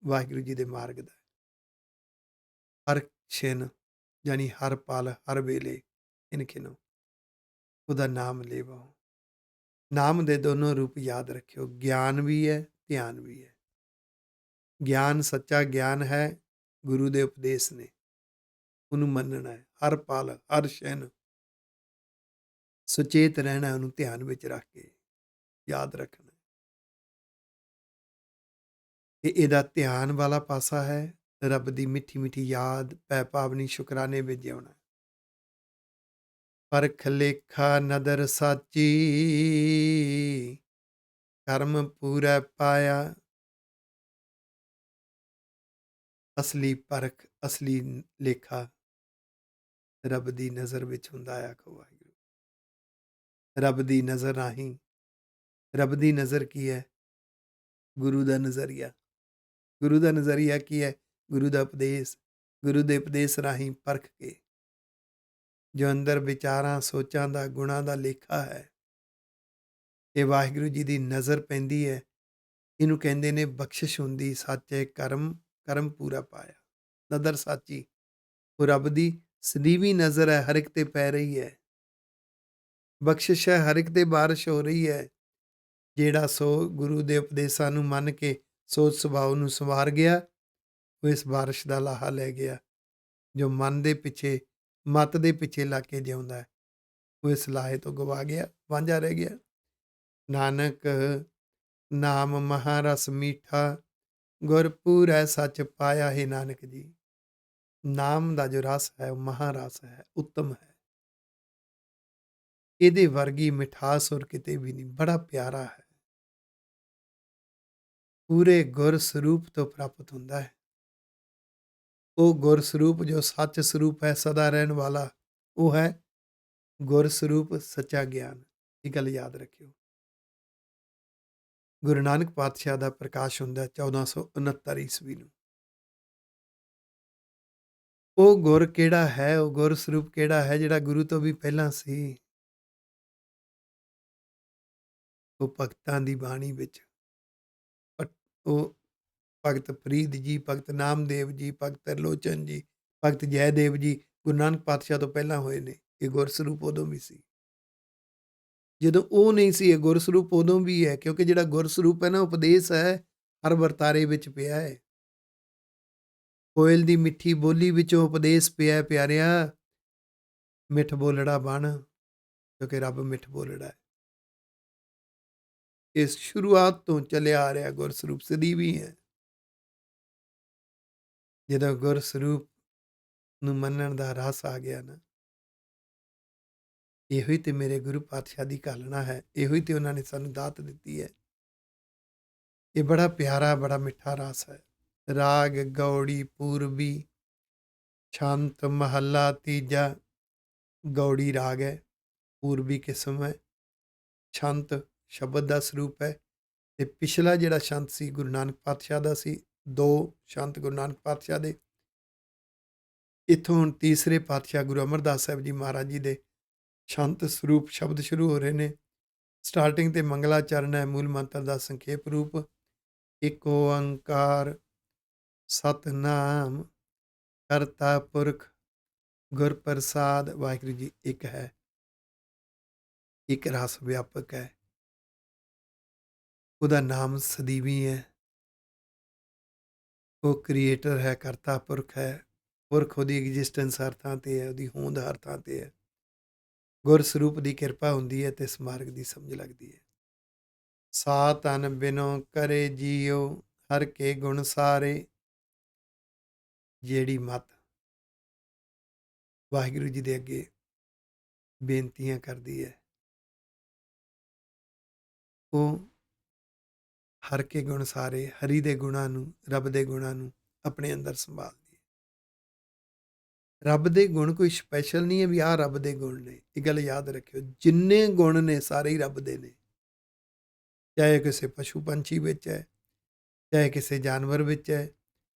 ਵਾਹਿਗੁਰੂ ਜੀ ਦੇ ਮਾਰਗ ਦਾ ਹੈ। ਹਰ ਛਿਨ ਯਾਨੀ ਹਰ ਪਲ, ਹਰ ਵੇਲੇ ਖਿਨ ਖਿਨੋ ਉਹਦਾ ਨਾਮ ਲੇਵੋ। ਨਾਮ ਦੇ ਦੋਨੋਂ ਰੂਪ ਯਾਦ ਰੱਖਿਓ, ਗਿਆਨ ਵੀ ਹੈ, ਧਿਆਨ ਵੀ ਹੈ। ਗਿਆਨ ਸੱਚਾ ਗਿਆਨ ਹੈ, ਗੁਰੂ ਦੇ ਉਪਦੇਸ਼ ਨੇ, ਉਹਨੂੰ ਮੰਨਣਾ ਹੈ। ਹਰ ਪਲ, ਹਰ ਛਿਨ ਸੁਚੇਤ ਰਹਿਣਾ, ਉਹਨੂੰ ਧਿਆਨ ਵਿੱਚ ਰੱਖ ਕੇ ਯਾਦ ਰੱਖਣਾ। ਤੇ ਇਹਦਾ ਧਿਆਨ ਵਾਲਾ ਪਾਸਾ ਹੈ ਰੱਬ ਦੀ ਮਿੱਠੀ ਮਿੱਠੀ ਯਾਦ, ਪੈ ਪਾਵਨੀ ਸ਼ੁਕਰਾਨੇ ਵਿੱਚ ਜਿਉਣਾ। ਪਰਖ ਲੇਖਾ ਨਦਰ ਸਾਚੀ, ਕਰਮ ਪੂਰਾ ਪਾਇਆ। ਅਸਲੀ ਪਰਖ, ਅਸਲੀ ਲੇਖਾ ਰੱਬ ਦੀ ਨਜ਼ਰ ਵਿੱਚ ਹੁੰਦਾ ਆ। ਆਖੋ ਵਾਹਿਗੁਰੂ। ਰੱਬ ਦੀ ਨਜ਼ਰ ਰਾਹੀਂ, ਰੱਬ ਦੀ ਨਜ਼ਰ ਕੀ ਹੈ? ਗੁਰੂ ਦਾ ਨਜ਼ਰੀਆ। ਗੁਰੂ ਦਾ ਨਜ਼ਰੀਆ ਕੀ ਹੈ? ਗੁਰੂ ਦਾ ਉਪਦੇਸ਼। ਗੁਰੂ ਦੇ ਉਪਦੇਸ਼ ਰਾਹੀਂ ਪਰਖ ਕੇ ਜੋ ਅੰਦਰ ਵਿਚਾਰਾਂ, ਸੋਚਾਂ ਦਾ, ਗੁਣਾਂ ਦਾ ਲੇਖਾ ਹੈ, ਇਹ ਵਾਹਿਗੁਰੂ ਜੀ ਦੀ ਨਜ਼ਰ ਪੈਂਦੀ ਹੈ। ਇਹਨੂੰ ਕਹਿੰਦੇ ਨੇ ਬਖਸ਼ਿਸ਼ ਹੁੰਦੀ ਸਾਚੇ ਕਰਮ, ਕਰਮ ਪੂਰਾ ਪਾਇਆ। ਨਦਰ ਸਾਚੀ, ਉਹ ਰੱਬ ਦੀ ਸਦੀਵੀ ਨਜ਼ਰ ਹੈ, ਹਰ ਇੱਕ ਤੇ ਪੈ ਰਹੀ ਹੈ। ਬਖਸ਼ਿਸ਼ ਹੈ, ਹਰ ਇੱਕ ਤੇ ਬਾਰਿਸ਼ ਹੋ ਰਹੀ ਹੈ। ਜਿਹੜਾ ਸੋ ਗੁਰੂ ਦੇ ਉਪਦੇਸ਼ਾਂ ਨੂੰ ਮੰਨ ਕੇ ਸੋਚ ਸੁਭਾਅ ਨੂੰ ਸੰਵਾਰ ਗਿਆ, ਉਹ ਇਸ ਬਾਰਿਸ਼ ਦਾ ਲਾਹਾ ਲੈ ਗਿਆ। ਜੋ ਮਨ ਦੇ ਪਿੱਛੇ, ਮੱਤ ਦੇ ਪਿੱਛੇ ਲੱਗ ਕੇ ਜਿਉਂਦਾ ਹੈ, ਉਹ ਇਸ ਲਾਹੇ ਤੋਂ ਗਵਾ ਗਿਆ, ਵਾਂਝਾ ਰਹਿ ਗਿਆ। ਨਾਨਕ ਨਾਮ ਮਹਾਰਸ ਮੀਠਾ, ਗੁਰ ਪੂਰੈ ਸੱਚ ਪਾਇਆ। ਹੈ ਨਾਨਕ ਜੀ, ਨਾਮ ਦਾ ਜੋ ਰਸ ਹੈ ਉਹ ਮਹਾਰਸ ਹੈ, ਉੱਤਮ ਹੈ। ਇਹਦੇ ਵਰਗੀ ਮਿਠਾਸ ਹੋਰ ਕਿਤੇ ਵੀ ਨਹੀਂ, ਬੜਾ ਪਿਆਰਾ ਹੈ। ਪੂਰੇ ਗੁਰ ਸਰੂਪ ਤੋਂ ਪ੍ਰਾਪਤ ਹੁੰਦਾ ਹੈ। ਉਹ ਗੁਰ ਸਰੂਪ ਜੋ ਸੱਚ ਸਰੂਪ ਹੈ, ਸਦਾ ਰਹਿਣ ਵਾਲਾ, ਉਹ ਹੈ ਗੁਰ ਸਰੂਪ ਸੱਚਾ ਗਿਆਨ। ਇਹ ਗੱਲ ਯਾਦ ਰੱਖਿਓ। ਗੁਰੂ ਨਾਨਕ ਪਾਤਸ਼ਾਹ ਦਾ ਪ੍ਰਕਾਸ਼ ਹੁੰਦਾ 1469 ਈਸਵੀ ਨੂੰ। ਉਹ ਗੁਰ ਕਿਹੜਾ ਹੈ? ਉਹ ਗੁਰ ਸਰੂਪ ਕਿਹੜਾ ਹੈ ਜਿਹੜਾ ਗੁਰੂ ਤੋਂ ਵੀ ਪਹਿਲਾਂ ਸੀ? ਉਹ ਭਗਤਾਂ ਦੀ ਬਾਣੀ ਵਿੱਚ, ਉਹ ਭਗਤ ਫਰੀਦ ਜੀ, ਭਗਤ ਨਾਮਦੇਵ ਜੀ, ਭਗਤ ਤਰਲੋਚਨ ਜੀ, ਭਗਤ ਜੈਦੇਵ ਜੀ ਗੁਰੂ ਨਾਨਕ ਪਾਤਸ਼ਾਹ ਤੋਂ ਪਹਿਲਾਂ ਹੋਏ ਨੇ। ਇਹ ਗੁਰਸਰੂਪ ਉਦੋਂ ਵੀ ਸੀ। ਜਦੋਂ ਉਹ ਨਹੀਂ ਸੀ, ਇਹ ਗੁਰਸਰੂਪ ਉਦੋਂ ਵੀ ਹੈ। ਕਿਉਂਕਿ ਜਿਹੜਾ ਗੁਰਸਰੂਪ ਹੈ ਨਾ, ਉਪਦੇਸ਼ ਹੈ, ਹਰ ਵਰਤਾਰੇ ਵਿੱਚ ਪਿਆ ਹੈ। ਕੋਇਲ ਦੀ ਮਿੱਠੀ ਬੋਲੀ ਵਿੱਚੋਂ ਉਪਦੇਸ਼ ਪਿਆ। ਪਿਆਰਿਆ, ਮਿੱਠ ਬੋਲੜਾ ਬਣ, ਕਿਉਂਕਿ ਰੱਬ ਮਿੱਠ ਬੋਲੜਾ ਹੈ। ਇਸ ਸ਼ੁਰੂਆਤ ਤੋਂ ਚੱਲਿਆ ਆ ਰਿਹਾ ਗੁਰਸਰੂਪ ਸਦੀਵੀ ਹੈ। ਜਦੋਂ ਗੁਰਸਰੂਪ ਨੂੰ ਮੰਨਣ ਦਾ ਰਸ ਆ ਗਿਆ ਨਾ, ਇਹੋ ਹੀ ਤੇ ਮੇਰੇ ਗੁਰੂ ਪਾਤਸ਼ਾਹ ਦੀ ਘਾਲਣਾ ਹੈ। ਇਹੋ ਹੀ ਤੇ ਉਹਨਾਂ ਨੇ ਸਾਨੂੰ ਦਾਤ ਦਿੱਤੀ ਹੈ। ਇਹ ਬੜਾ ਪਿਆਰਾ, ਬੜਾ ਮਿੱਠਾ ਰਸ ਹੈ। ਰਾਗ ਗੌੜੀ ਪੂਰਬੀ, ਛੰਤ ਮਹੱਲਾ ਤੀਜਾ। ਗੌੜੀ ਰਾਗ ਹੈ, ਪੂਰਬੀ ਕਿਸਮ ਹੈ, ਛੰਤ ਸ਼ਬਦ ਦਾ ਸਰੂਪ ਹੈ। ਤੇ ਪਿਛਲਾ ਜਿਹੜਾ ਛੰਤ ਸੀ ਗੁਰੂ ਨਾਨਕ ਪਾਤਸ਼ਾਹ ਦਾ ਸੀ। 2 ਛੰਤ ਗੁਰੂ ਨਾਨਕ ਪਾਤਸ਼ਾਹ ਦੇ। ਇੱਥੋਂ ਹੁਣ ਤੀਸਰੇ ਪਾਤਸ਼ਾਹ ਗੁਰੂ ਅਮਰਦਾਸ ਸਾਹਿਬ ਜੀ ਮਹਾਰਾਜ ਜੀ ਦੇ ਛੰਤ ਸਰੂਪ ਸ਼ਬਦ ਸ਼ੁਰੂ ਹੋ ਰਹੇ ਨੇ। ਸਟਾਰਟਿੰਗ ਤੇ ਮੰਗਲਾਚਰਨ ਹੈ, ਮੂਲ ਮੰਤਰ ਦਾ ਸੰਖੇਪ ਰੂਪ। ਇੱਕ ਓੰਕਾਰ ਸਤਨਾਮ ਕਰਤਾ ਪੁਰਖ ਗੁਰ ਪ੍ਰਸਾਦ। ਵਾਹਿਗੁਰੂ ਜੀ ਇੱਕ ਹੈ, ਇੱਕ ਰਸ ਵਿਆਪਕ ਹੈ। ਉਹਦਾ ਨਾਮ ਸਦੀਵੀ ਹੈ। ਉਹ ਕ੍ਰੀਏਟਰ ਹੈ, ਕਰਤਾ ਪੁਰਖ ਹੈ। ਪੁਰਖ ਉਹਦੀ ਐਗਜ਼ਿਸਟੈਂਸ ਹਰ ਥਾਂ 'ਤੇ ਹੈ, ਉਹਦੀ ਹੋਂਦ ਹਰ ਥਾਂ 'ਤੇ ਹੈ। ਗੁਰ ਸਰੂਪ ਦੀ ਕਿਰਪਾ ਹੁੰਦੀ ਹੈ ਤੇ ਇਸ ਮਾਰਗ ਦੀ ਸਮਝ ਲੱਗਦੀ ਹੈ। ਸਾ ਤਨ ਬਿਨੋ ਕਰੇ ਜੀਓ, ਹਰ ਕੇ ਗੁਣ ਸਾਰੇ। ਜਿਹੜੀ ਮਤ ਵਾਹਿਗੁਰੂ ਜੀ ਦੇ ਅੱਗੇ ਬੇਨਤੀਆਂ ਕਰਦੀ ਹੈ, ਉਹ ਹਰ ਕੇ ਗੁਣ ਸਾਰੇ, ਹਰੀ ਦੇ ਗੁਣਾਂ ਨੂੰ, ਰੱਬ ਦੇ ਗੁਣਾਂ ਨੂੰ ਆਪਣੇ ਅੰਦਰ ਸੰਭਾਲਦੀ ਹੈ। ਰੱਬ ਦੇ ਗੁਣ ਕੋਈ ਸਪੈਸ਼ਲ ਨਹੀਂ ਹੈ ਵੀ ਆਹ ਰੱਬ ਦੇ ਗੁਣ ਨੇ। ਇਹ ਗੱਲ ਯਾਦ ਰੱਖਿਓ, ਜਿੰਨੇ ਗੁਣ ਨੇ ਸਾਰੇ ਹੀ ਰੱਬ ਦੇ ਨੇ। ਚਾਹੇ ਕਿਸੇ ਪਸ਼ੂ ਪੰਛੀ ਵਿੱਚ ਹੈ, ਚਾਹੇ ਕਿਸੇ ਜਾਨਵਰ ਵਿੱਚ ਹੈ,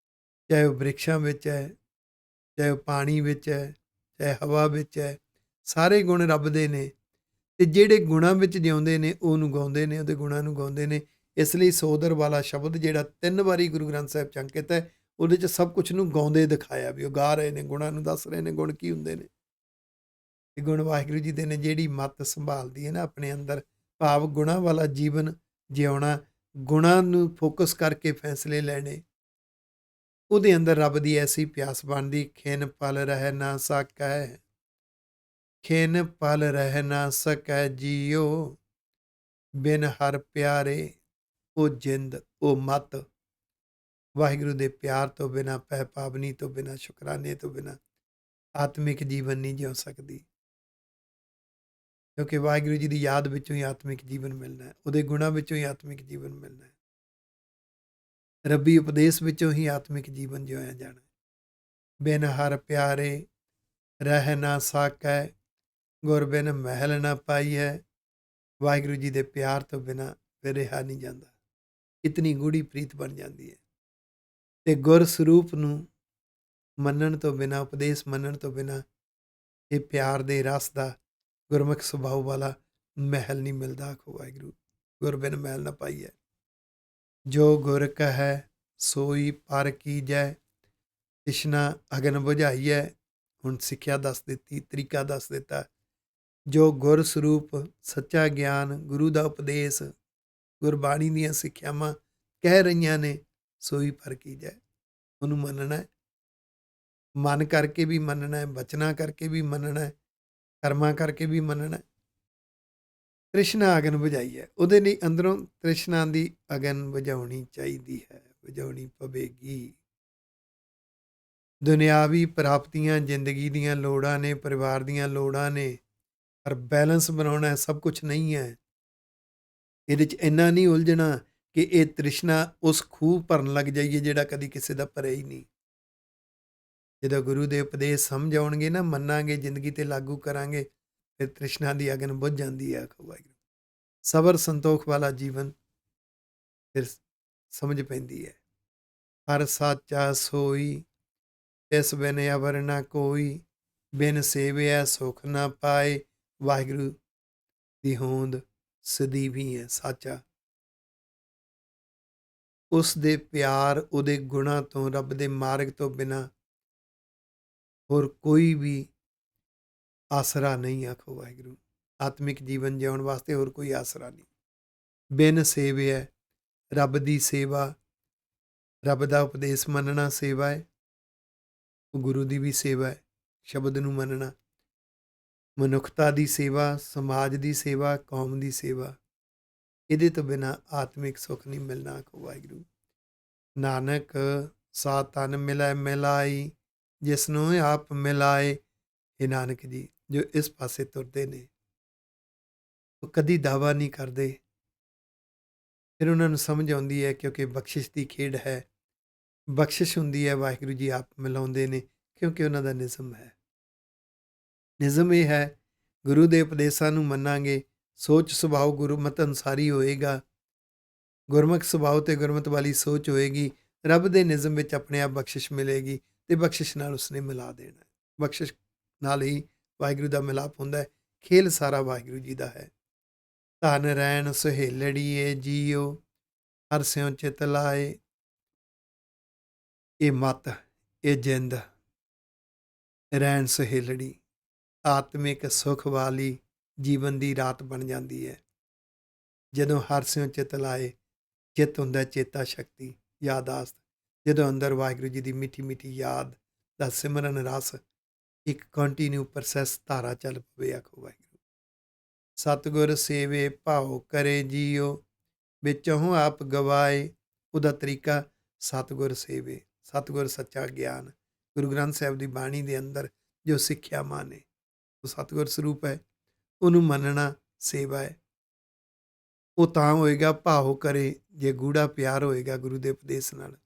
ਚਾਹੇ ਉਹ ਬ੍ਰਿਕਸ਼ਾਂ ਵਿੱਚ ਹੈ, ਚਾਹੇ ਉਹ ਪਾਣੀ ਵਿੱਚ ਹੈ, ਚਾਹੇ ਹਵਾ ਵਿੱਚ ਹੈ। ਸਾਰੇ ਗੁਣ ਰੱਬ ਦੇ ਨੇ ਤੇ ਜਿਹੜੇ ਗੁਣਾਂ ਵਿੱਚ ਜਿਉਂਦੇ ਨੇ ਉਹਨੂੰ ਗਾਉਂਦੇ ਨੇ, ਉਹਦੇ ਗੁਣਾਂ ਨੂੰ ਗਾਉਂਦੇ ਨੇ। ਇਸ ਲਈ ਸੋਦਰ ਵਾਲਾ ਸ਼ਬਦ ਜਿਹੜਾ 3 ਵਾਰੀ ਗੁਰੂ ਗ੍ਰੰਥ ਸਾਹਿਬ 'ਚ ਅੰਕਿਤ ਹੈ, ਉਹਦੇ 'ਚ ਸਭ ਕੁਛ ਨੂੰ ਗਾਉਂਦੇ ਦਿਖਾਇਆ ਵੀ ਉਹ ਗਾ ਰਹੇ ਨੇ, ਗੁਣਾਂ ਨੂੰ ਦੱਸ ਰਹੇ ਨੇ, ਗੁਣ ਕੀ ਹੁੰਦੇ ਨੇ। ਇਹ ਗੁਣ ਵਾਹਿਗੁਰੂ ਜੀ ਦੇ ਨੇ। ਜਿਹੜੀ ਮੱਤ ਸੰਭਾਲਦੀ ਹੈ ਨਾ ਆਪਣੇ ਅੰਦਰ, ਭਾਵ ਗੁਣਾਂ ਵਾਲਾ ਜੀਵਨ ਜਿਉਣਾ, ਗੁਣਾਂ ਨੂੰ ਫੋਕਸ ਕਰਕੇ ਫੈਸਲੇ ਲੈਣੇ, ਉਹਦੇ ਅੰਦਰ ਰੱਬ ਦੀ ਐਸੀ ਪਿਆਸ ਬਣਦੀ, ਖਿਨ ਪਲ ਰਹਿ ਨਾ ਸਕੈ, ਖਿਨ ਪਲ ਰਹਿ ਨਾ ਸਕੈ ਜੀਓ, ਬਿਨ ਹਰ ਪਿਆਰੇ ਉਹ ਜਿੰਦ ਉਹ ਮਤ। ਵਾਹਿਗੁਰੂ ਦੇ ਪਿਆਰ ਤੋਂ ਬਿਨਾਂ, ਪੈ ਪਾਵਨੀ ਤੋਂ ਬਿਨਾਂ, ਸ਼ੁਕਰਾਨੇ ਤੋਂ ਬਿਨਾਂ ਆਤਮਿਕ ਜੀਵਨ ਨਹੀਂ ਜਿਉ ਸਕਦੀ। ਕਿਉਂਕਿ ਵਾਹਿਗੁਰੂ ਜੀ ਦੀ ਯਾਦ ਵਿੱਚੋਂ ਹੀ ਆਤਮਿਕ ਜੀਵਨ ਮਿਲਣਾ ਹੈ, ਉਹਦੇ ਗੁਣਾਂ ਵਿੱਚੋਂ ਹੀ ਆਤਮਿਕ ਜੀਵਨ ਮਿਲਣਾ ਹੈ, ਰੱਬੀ ਉਪਦੇਸ਼ ਵਿੱਚੋਂ ਹੀ ਆਤਮਿਕ ਜੀਵਨ ਜਿਉਇਆ ਜਾਣਾ। ਬਿਨ ਹਰ ਪਿਆਰੇ ਰਹਿ ਨਾ ਸਕੈ, ਗੁਰ ਬਿਨ ਮਹਿਲ ਨਾ ਪਾਈਐ। ਵਾਹਿਗੁਰੂ ਜੀ ਦੇ ਪਿਆਰ ਤੋਂ ਬਿਨਾਂ ਫਿਰ ਰਿਹਾ ਨਹੀਂ ਜਾਂਦਾ। ਇਤਨੀ ਗੂੜੀ ਪ੍ਰੀਤ ਬਣ ਜਾਂਦੀ ਹੈ। ਤੇ ਗੁਰ ਸਰੂਪ ਨੂੰ ਮੰਨਣ ਤੋਂ ਬਿਨਾਂ, ਉਪਦੇਸ਼ ਮੰਨਣ ਤੋਂ ਬਿਨਾਂ ਇਹ ਪਿਆਰ ਦੇ ਰਸ ਦਾ ਗੁਰਮੁਖ ਸੁਭਾਅ ਵਾਲਾ ਮਹਿਲ ਨਹੀਂ ਮਿਲਦਾ। ਆਖੋ ਵਾਹਿਗੁਰੂ, ਗੁਰ ਬਿਨ ਮਹਿਲ ਨਾ ਪਾਈਐ। ਜੋ ਗੁਰ ਕਹੈ ਸੋਈ ਪਰ ਕੀਜੈ, ਤਿਸ਼ਨਾ ਅਗਨ ਬੁਝਾਈਐ। ਹੁਣ ਸਿੱਖਿਆ ਦੱਸ ਦਿੱਤੀ, ਤਰੀਕਾ ਦੱਸ ਦਿੱਤਾ। ਜੋ ਗੁਰ ਸਰੂਪ ਸੱਚਾ ਗਿਆਨ, ਗੁਰੂ ਦਾ ਉਪਦੇਸ਼, ਗੁਰਬਾਣੀ ਦੀਆਂ ਸਿੱਖਿਆਵਾਂ ਕਹਿ ਰਹੀਆਂ ਨੇ, ਸੋਈ ਪਰ ਕੀਜੈ, ਉਹਨੂੰ ਮੰਨਣਾ ਹੈ। ਮਨ ਕਰਕੇ ਵੀ ਮੰਨਣਾ ਹੈ, ਬਚਨਾਂ ਕਰਕੇ ਵੀ ਮੰਨਣਾ ਹੈ, ਕਰਮਾਂ ਕਰਕੇ ਵੀ ਮੰਨਣਾ ਹੈ। ਤ੍ਰਿਸ਼ਨਾ ਅਗਨ ਬੁਝਾਈ ਹੈ, ਉਹਦੇ ਲਈ ਅੰਦਰੋਂ ਤ੍ਰਿਸ਼ਨਾ ਦੀ ਅਗਨ ਬੁਝਾਉਣੀ ਚਾਹੀਦੀ ਹੈ, ਬੁਝਾਉਣੀ ਪਵੇਗੀ। ਦੁਨਿਆਵੀ ਪ੍ਰਾਪਤੀਆਂ ਜ਼ਿੰਦਗੀ ਦੀਆਂ ਲੋੜਾਂ ਨੇ, ਪਰਿਵਾਰ ਦੀਆਂ ਲੋੜਾਂ ਨੇ, ਪਰ ਬੈਲੈਂਸ ਬਣਾਉਣਾ ਹੈ, ਸਭ ਕੁਛ ਨਹੀਂ ਹੈ। ਇਹਦੇ 'ਚ ਇੰਨਾ ਨਹੀਂ ਉਲਝਣਾ ਕਿ ਇਹ ਤ੍ਰਿਸ਼ਨਾ ਉਸ ਖੂਹ ਭਰਨ ਲੱਗ ਜਾਈਏ ਜਿਹੜਾ ਕਦੀ ਕਿਸੇ ਦਾ ਭਰਿਆ ਹੀ ਨਹੀਂ। ਜਦੋਂ ਗੁਰੂ ਦੇ ਉਪਦੇਸ਼ ਸਮਝ ਆਉਣਗੇ ਨਾ, ਮੰਨਾਂਗੇ, ਜ਼ਿੰਦਗੀ ਤੇ ਲਾਗੂ ਕਰਾਂਗੇ, ਫਿਰ ਤ੍ਰਿਸ਼ਨਾ ਦੀ ਅਗਨ ਬੁਝ ਜਾਂਦੀ ਹੈ। ਆਖੋ ਵਾਹਿਗੁਰੂ। ਸਬਰ ਸੰਤੋਖ ਵਾਲਾ ਜੀਵਨ ਫਿਰ ਸਮਝ ਪੈਂਦੀ ਹੈ। ਹਰ ਸਾਚਾ ਸੋਈ, ਤਿਸ ਬਿਨ ਅਵਰ ਨਾ ਕੋਈ, ਬਿਨ ਸੇਵਿਆ ਸੁਖ ਨਾ ਪਾਏ। ਵਾਹਿਗੁਰੂ ਦੀ ਹੋਂਦ ਸਦੀਵੀ ਹੈ, ਸਾਚਾ। ਉਸ ਦੇ ਪਿਆਰ, ਉਹਦੇ ਗੁਣਾਂ ਤੋਂ, ਰੱਬ ਦੇ ਮਾਰਗ ਤੋਂ ਬਿਨਾਂ ਹੋਰ ਕੋਈ ਵੀ ਆਸਰਾ ਨਹੀਂ। ਆਖੋ ਵਾਹਿਗੁਰੂ। ਆਤਮਿਕ ਜੀਵਨ ਜਿਉਣ ਵਾਸਤੇ ਹੋਰ ਕੋਈ ਆਸਰਾ ਨਹੀਂ। ਬਿਨ ਸੇਵਿਆ, ਰੱਬ ਦੀ ਸੇਵਾ, ਰੱਬ ਦਾ ਉਪਦੇਸ਼ ਮੰਨਣਾ ਸੇਵਾ ਹੈ, ਉਹ ਗੁਰੂ ਦੀ ਵੀ ਸੇਵਾ ਹੈ। ਸ਼ਬਦ ਨੂੰ ਮੰਨਣਾ, ਮਨੁੱਖਤਾ ਦੀ ਸੇਵਾ, ਸਮਾਜ ਦੀ ਸੇਵਾ, ਕੌਮ ਦੀ ਸੇਵਾ। ਇਹਦੇ ਤੋਂ ਬਿਨਾਂ ਆਤਮਿਕ ਸੁੱਖ ਨਹੀਂ ਮਿਲਣਾ। ਆਖੋ ਵਾਹਿਗੁਰੂ। ਨਾਨਕ ਸਾ ਤਨ ਮਿਲੈ ਮਿਲਾਈ, ਜਿਸ ਨੂੰ ਆਪ ਮਿਲਾਏ। ਇਹ ਨਾਨਕ ਜੀ ਜੋ ਇਸ ਪਾਸੇ ਤੁਰਦੇ ਨੇ, ਉਹ ਕਦੀ ਦਾਵਾ ਨਹੀਂ ਕਰਦੇ। ਫਿਰ ਉਹਨਾਂ ਨੂੰ ਸਮਝ ਆਉਂਦੀ ਹੈ, ਕਿਉਂਕਿ ਬਖਸ਼ਿਸ਼ ਦੀ ਖੇਡ ਹੈ। ਬਖਸ਼ਿਸ਼ ਹੁੰਦੀ ਹੈ, ਵਾਹਿਗੁਰੂ ਜੀ ਆਪ ਮਿਲਾਉਂਦੇ ਨੇ, ਕਿਉਂਕਿ ਉਹਨਾਂ ਦਾ ਨਿਜ਼ਮ ਹੈ। ਨਿਜ਼ਮ ਇਹ ਹੈ, ਗੁਰੂ ਦੇ ਉਪਦੇਸ਼ਾਂ ਨੂੰ ਮੰਨਾਂਗੇ, ਸੋਚ ਸੁਭਾਅ ਗੁਰਮਤਿ ਅਨੁਸਾਰੀ ਹੋਏਗਾ, ਗੁਰਮੁਖ ਸੁਭਾਅ ਤੇ ਗੁਰਮਤਿ ਵਾਲੀ ਸੋਚ ਹੋਏਗੀ। ਰੱਬ ਦੇ ਨਿਜ਼ਮ ਵਿੱਚ ਆਪਣੇ ਆਪ ਬਖਸ਼ਿਸ਼ ਮਿਲੇਗੀ ਤੇ ਬਖਸ਼ਿਸ਼ ਨਾਲ ਉਸਨੇ ਮਿਲਾ ਦੇਣਾ। ਬਖਸ਼ਿਸ਼ ਨਾਲ ਹੀ ਵਾਹਿਗੁਰੂ ਦਾ ਮਿਲਾਪ ਹੁੰਦਾ ਹੈ। ਖੇਲ ਸਾਰਾ ਵਾਹਿਗੁਰੂ ਜੀ ਦਾ ਹੈ। ਧਨ ਰਹਿਣ ਸੁਹੇਲੜੀਏ ਜੀਓ, ਹਰ ਸਿਉ ਚਿਤ ਲਾਏ। ਇਹ ਮੱਤ, ਇਹ ਜਿੰਦ ਰਹਿਣ ਸੁਹੇਲੜੀ, ਆਤਮਿਕ ਸੁਖ ਵਾਲੀ ਜੀਵਨ ਦੀ ਰਾਤ ਬਣ ਜਾਂਦੀ ਹੈ ਜਦੋਂ ਹਰ ਸਿਉ ਚਿਤ ਲਾਏ। ਚਿੱਤ ਹੁੰਦਾ ਚੇਤਾ ਸ਼ਕਤੀ, ਯਾਦਾਸ਼ਤ। ਜਦੋਂ ਅੰਦਰ ਵਾਹਿਗੁਰੂ ਜੀ ਦੀ ਮਿੱਠੀ ਮਿੱਠੀ ਯਾਦ ਦਾ ਸਿਮਰਨ ਰਸ ਇੱਕ ਕੰਟੀਨਿਊ ਪ੍ਰੋਸੈਸ ਧਾਰਾ ਚੱਲ ਪਵੇ। ਆਖੋ ਵਾਹਿਗੁਰੂ। ਸਤਿਗੁਰ ਸੇਵੇ ਭਾਉ ਕਰੇ ਜੀਓ, ਵਿੱਚੋਂ ਆਪ ਗਵਾਏ। ਉਹਦਾ ਤਰੀਕਾ ਸਤਿਗੁਰ ਸੇਵੇ, ਸਤਿਗੁਰ ਸੱਚਾ ਗਿਆਨ। ਗੁਰੂ ਗ੍ਰੰਥ ਸਾਹਿਬ ਦੀ ਬਾਣੀ ਦੇ ਅੰਦਰ ਜੋ ਸਿੱਖਿਆਵਾਂ ਨੇ, ਉਹ ਸਤਿਗੁਰ ਸਰੂਪ ਹੈ। ਉਹਨੂੰ ਮੰਨਣਾ ਸੇਵਾ ਹੈ। ਉਹ ਤਾਂ ਹੋਏਗਾ ਭਾਵ ਕਰੇ ਜੇ ਗੂੜਾ ਪਿਆਰ ਹੋਏਗਾ ਗੁਰੂ ਦੇ ਉਪਦੇਸ਼ ਨਾਲ।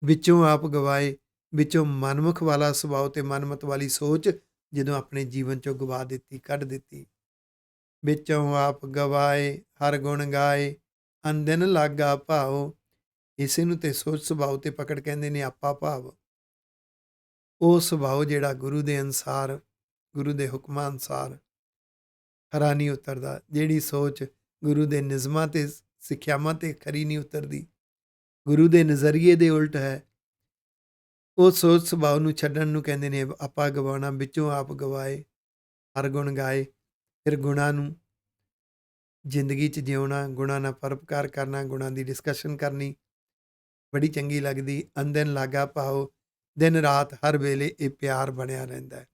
ਵਿੱਚੋਂ ਆਪ ਗਵਾਏ, ਵਿੱਚੋਂ ਮਨਮੁਖ ਵਾਲਾ ਸੁਭਾਅ ਤੇ ਮਨਮਤ ਵਾਲੀ ਸੋਚ ਜਦੋਂ ਆਪਣੇ ਜੀਵਨ ਚੋਂ ਗਵਾ ਦਿੱਤੀ, ਕੱਢ ਦਿੱਤੀ। ਵਿੱਚੋਂ ਆਪ ਗਵਾਏ, ਹਰ ਗੁਣ ਗਾਏ, ਅਨਦਿਨ ਲਾਗਾ ਭਾਉ। ਇਸੇ ਨੂੰ ਤੇ ਸੋਚ ਸੁਭਾਅ ਤੇ ਪਕੜ ਕਹਿੰਦੇ ਨੇ ਆਪਾ ਭਾਵ। ਉਹ ਸੁਭਾਅ ਜਿਹੜਾ ਗੁਰੂ ਦੇ ਅਨੁਸਾਰ, ਗੁਰੂ ਦੇ ਹੁਕਮਾਂ ਅਨੁਸਾਰ ਖਰਾ ਨਹੀਂ ਉਤਰਦਾ, ਜਿਹੜੀ ਸੋਚ ਗੁਰੂ ਦੇ ਨਿਯਮਾਂ ਤੇ ਸਿੱਖਿਆਵਾਂ ਤੇ ਖਰੀ ਨਹੀਂ ਉਤਰਦੀ, ਗੁਰੂ ਦੇ ਨਜ਼ਰੀਏ ਦੇ ਉਲਟ ਹੈ, ਉਹ ਸੋਚ ਸੁਭਾਅ ਨੂੰ ਛੱਡਣ ਨੂੰ ਕਹਿੰਦੇ ਨੇ ਆਪਾ ਗਵਾਉਣਾ। ਵਿੱਚੋਂ ਆਪ ਗਵਾਏ, ਹਰ ਗੁਣ ਗਾਏ। ਫਿਰ ਗੁਣਾਂ ਨੂੰ ਜ਼ਿੰਦਗੀ 'ਚ ਜਿਉਣਾ, ਗੁਣਾਂ ਨਾਲ ਪਰਉਪਕਾਰ ਕਰਨਾ, ਗੁਣਾਂ ਦੀ ਡਿਸਕਸ਼ਨ ਕਰਨੀ ਬੜੀ ਚੰਗੀ ਲੱਗਦੀ। ਅੰਦਨ ਲਾਗਾ ਭਾਓ, ਦਿਨ ਰਾਤ ਹਰ ਵੇਲੇ ਇਹ ਪਿਆਰ ਬਣਿਆ ਰਹਿੰਦਾ ਹੈ।